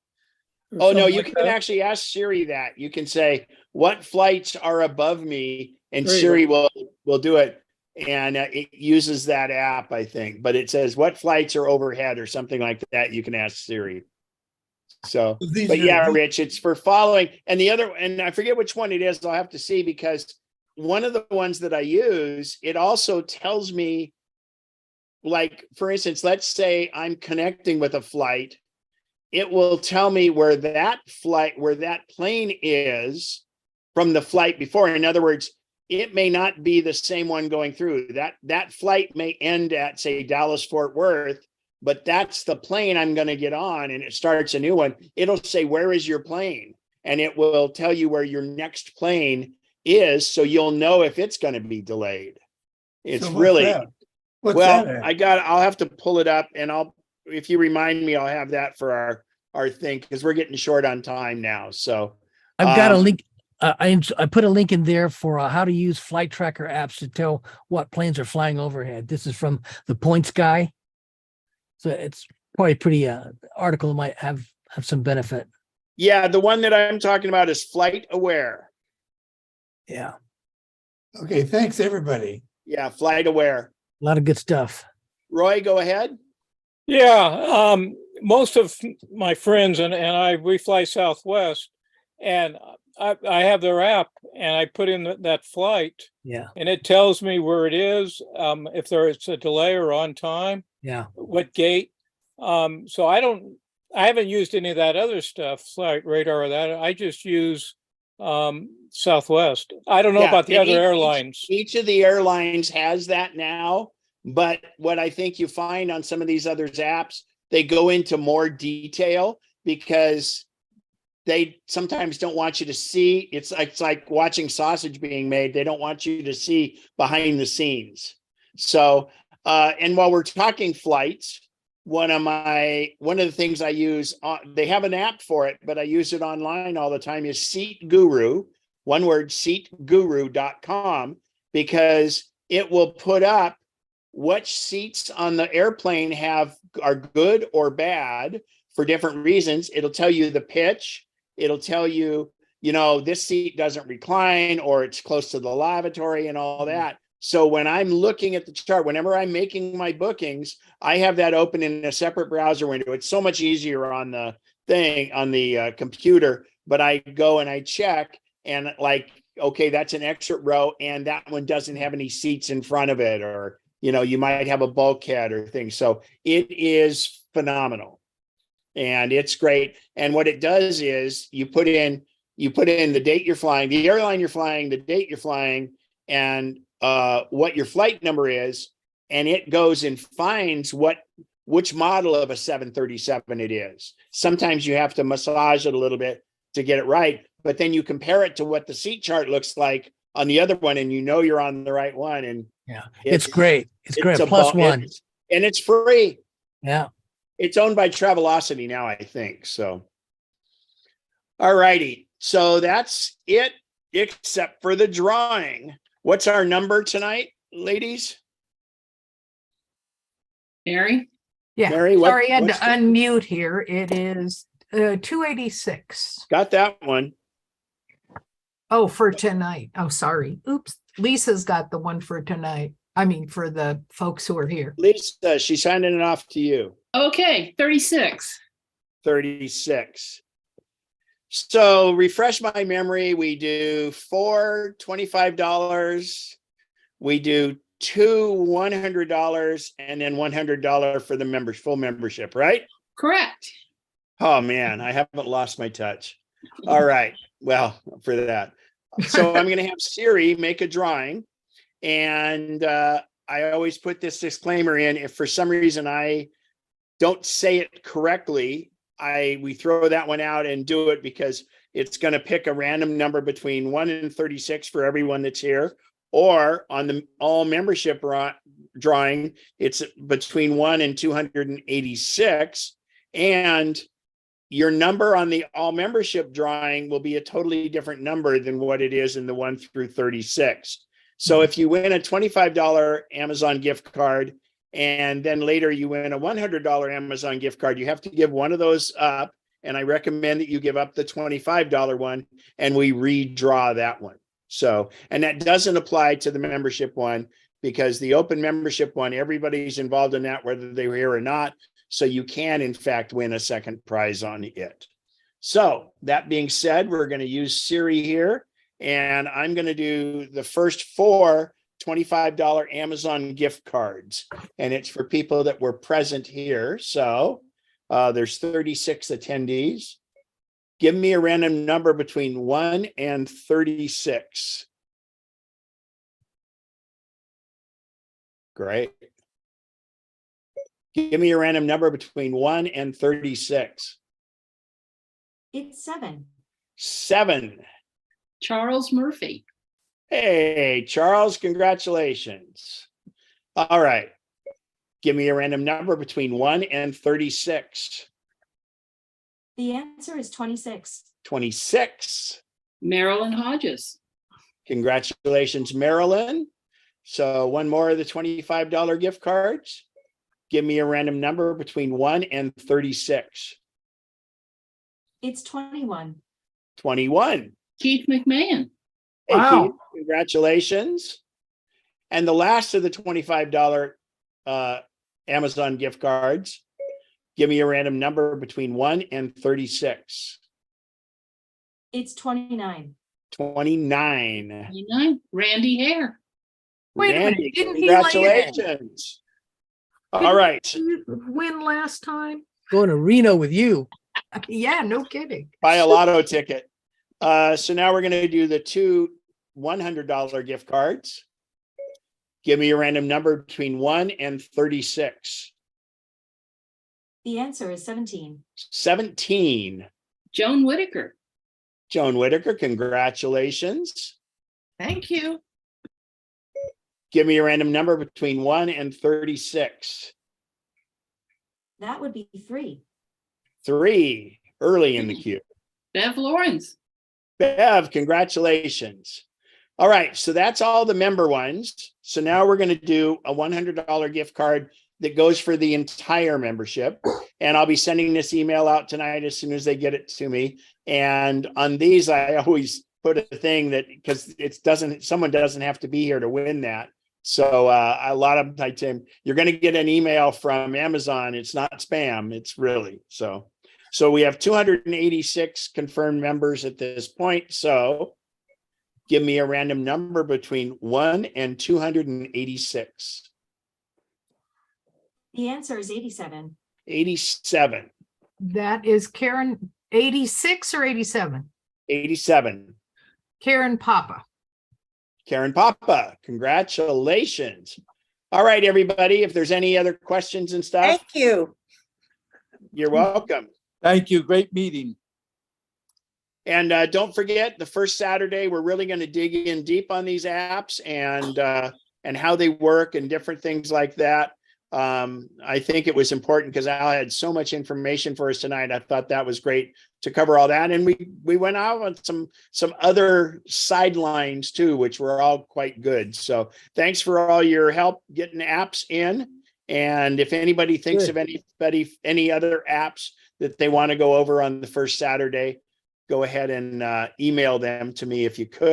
or Oh, no, something you like can that? actually ask Siri that. You can say, what flights are above me? And There you Siri will do it. And it uses that app, I think, but it says what flights are overhead or something like that. You can ask Siri. So, These but are- yeah, Rich, it's for following. And the other, and I forget which one it is. I'll have to see, because one of the ones that I use, it also tells me, like, for instance, let's say I'm connecting with a flight. It will tell me where that plane is from the flight before. In other words, it may not be the same one going through. That flight may end at, say, Dallas Fort Worth, but that's the plane I'm going to get on, and it starts a new one. It'll say, where is your plane? And it will tell you where your next plane is, so you'll know if it's going to be delayed. It's So what's really that? What's well, that at? I'll have to pull it up, and if you remind me, I'll have that for our thing, because we're getting short on time now. So I've got a link. I put a link in there for how to use flight tracker apps to tell what planes are flying overhead. This is from the Points Guy. So it's probably pretty article might have some benefit. yeah, the one that I'm talking about is Flight Aware. Yeah. Okay, thanks, everybody. Yeah, Flight Aware. A lot of good stuff. Roy, go ahead. Yeah, most of my friends and I, we fly Southwest, and I have their app, and I put in that flight, Yeah. and it tells me where it is, if there's a delay or on time, Yeah. what gate. So I haven't used any of that other stuff, Flight Radar or that. I just use Southwest. I don't know Yeah, about the and other airlines. Each of the airlines has that now, but what I think you find on some of these other apps, they go into more detail because they sometimes don't want you to see. It's like watching sausage being made. They don't want you to see behind the scenes. So, and while we're talking flights, one of the things I use, they have an app for it, but I use it online all the time, is Seat Guru, one word, seatguru.com, because it will put up which seats on the airplane are good or bad for different reasons. It'll tell you the pitch. It'll tell you, this seat doesn't recline, or it's close to the lavatory and all that. So when I'm looking at the chart, whenever I'm making my bookings, I have that open in a separate browser window. It's so much easier on the computer, but I go and I check, and like, okay, that's an exit row, and that one doesn't have any seats in front of it, or, you might have a bulkhead or things. So it is phenomenal. And it's great. And what it does is you put in the date you're flying, the airline you're flying, the date you're flying, and what your flight number is, and it goes and finds which model of a 737 it is. Sometimes you have to massage it a little bit to get it right, but then you compare it to what the seat chart looks like on the other one, and you're on the right one. And yeah, it's great. It's great. +1. And it's free. Yeah. It's owned by Travelocity now, I think. So, all righty. So that's it, except for the drawing. What's our number tonight, ladies? Mary? Yeah, Mary, sorry, I had to what's the- unmute here. It is 286. Got that one. Oh, for tonight. Oh, sorry. Oops. Lisa's got the one for tonight. I mean, for the folks who are here. Lisa, she's handing it off to you. Okay, 36. 36. So refresh my memory. We do 4 $25. We do 2 $100, and then $100 for the full membership, right? Correct. Oh man, I haven't lost my touch. All right. Well, for that. So I'm going to have Siri make a drawing, and I always put this disclaimer in. If for some reason I don't say it correctly, we throw that one out and do it, because it's going to pick a random number between 1 and 36 for everyone that's here. Or on the all membership drawing, it's between 1 and 286. And your number on the all membership drawing will be a totally different number than what it is in the 1 through 36. So if you win a $25 Amazon gift card, and then later you win a $100 Amazon gift card, you have to give one of those up. And I recommend that you give up the $25 one, and we redraw that one. So, and that doesn't apply to the membership one, because the open membership one, everybody's involved in that, whether they were here or not. So you can, in fact, win a second prize on it. So that being said, we're going to use Siri here, and I'm going to do the first 4 $25 Amazon gift cards, and it's for people that were present here. So there's 36 attendees. Give me a random number between 1 and 36. Great. Give me a random number between 1 and 36. It's 7. 7. Charles Murphy. Hey, Charles, congratulations. All right. Give me a random number between 1 and 36. The answer is 26. 26. Marilyn Hodges. Congratulations, Marilyn. So one more of the $25 gift cards. Give me a random number between 1 and 36. It's 21. 21. Keith McMahon. Hey, Wow. Keith, congratulations. And the last of the $25 Amazon gift cards. Give me a random number between 1 and 36. It's 29. 29. 29. Randy Hare. Wait a minute, Randy, didn't he lay it in? congratulations. All right. Didn't you win last time? Going to Reno with you. Yeah, no kidding. Buy a lotto ticket. So now we're going to do the 2 $100 gift cards. Give me a random number between 1 and 36. The answer is 17. 17. Joan Whitaker. Joan Whitaker, congratulations. Thank you. Give me a random number between 1 and 36. That would be 3. 3, early in the queue. Bev Lawrence. Bev, congratulations. All right, so that's all the member ones. So now we're going to do a $100 gift card that goes for the entire membership. And I'll be sending this email out tonight as soon as they get it to me. And on these, I always put a thing that, because someone doesn't have to be here to win that. So a lot of I tell them, you're going to get an email from Amazon. It's not spam. It's really so. So we have 286 confirmed members at this point. So give me a random number between 1 and 286. The answer is 87. 87. That is Karen, 86 or 87? 87. Karen Papa. Karen Papa, congratulations. All right, everybody, if there's any other questions and stuff. Thank you. You're welcome. Thank you. Great meeting. And don't forget, the first Saturday, we're really going to dig in deep on these apps and how they work and different things like that. I think it was important because Al had so much information for us tonight. I thought that was great to cover all that. And we went out on some other sidelines too, which were all quite good. So thanks for all your help getting apps in. And if anybody thinks of any other apps that they want to go over on the first Saturday, go ahead and email them to me if you could.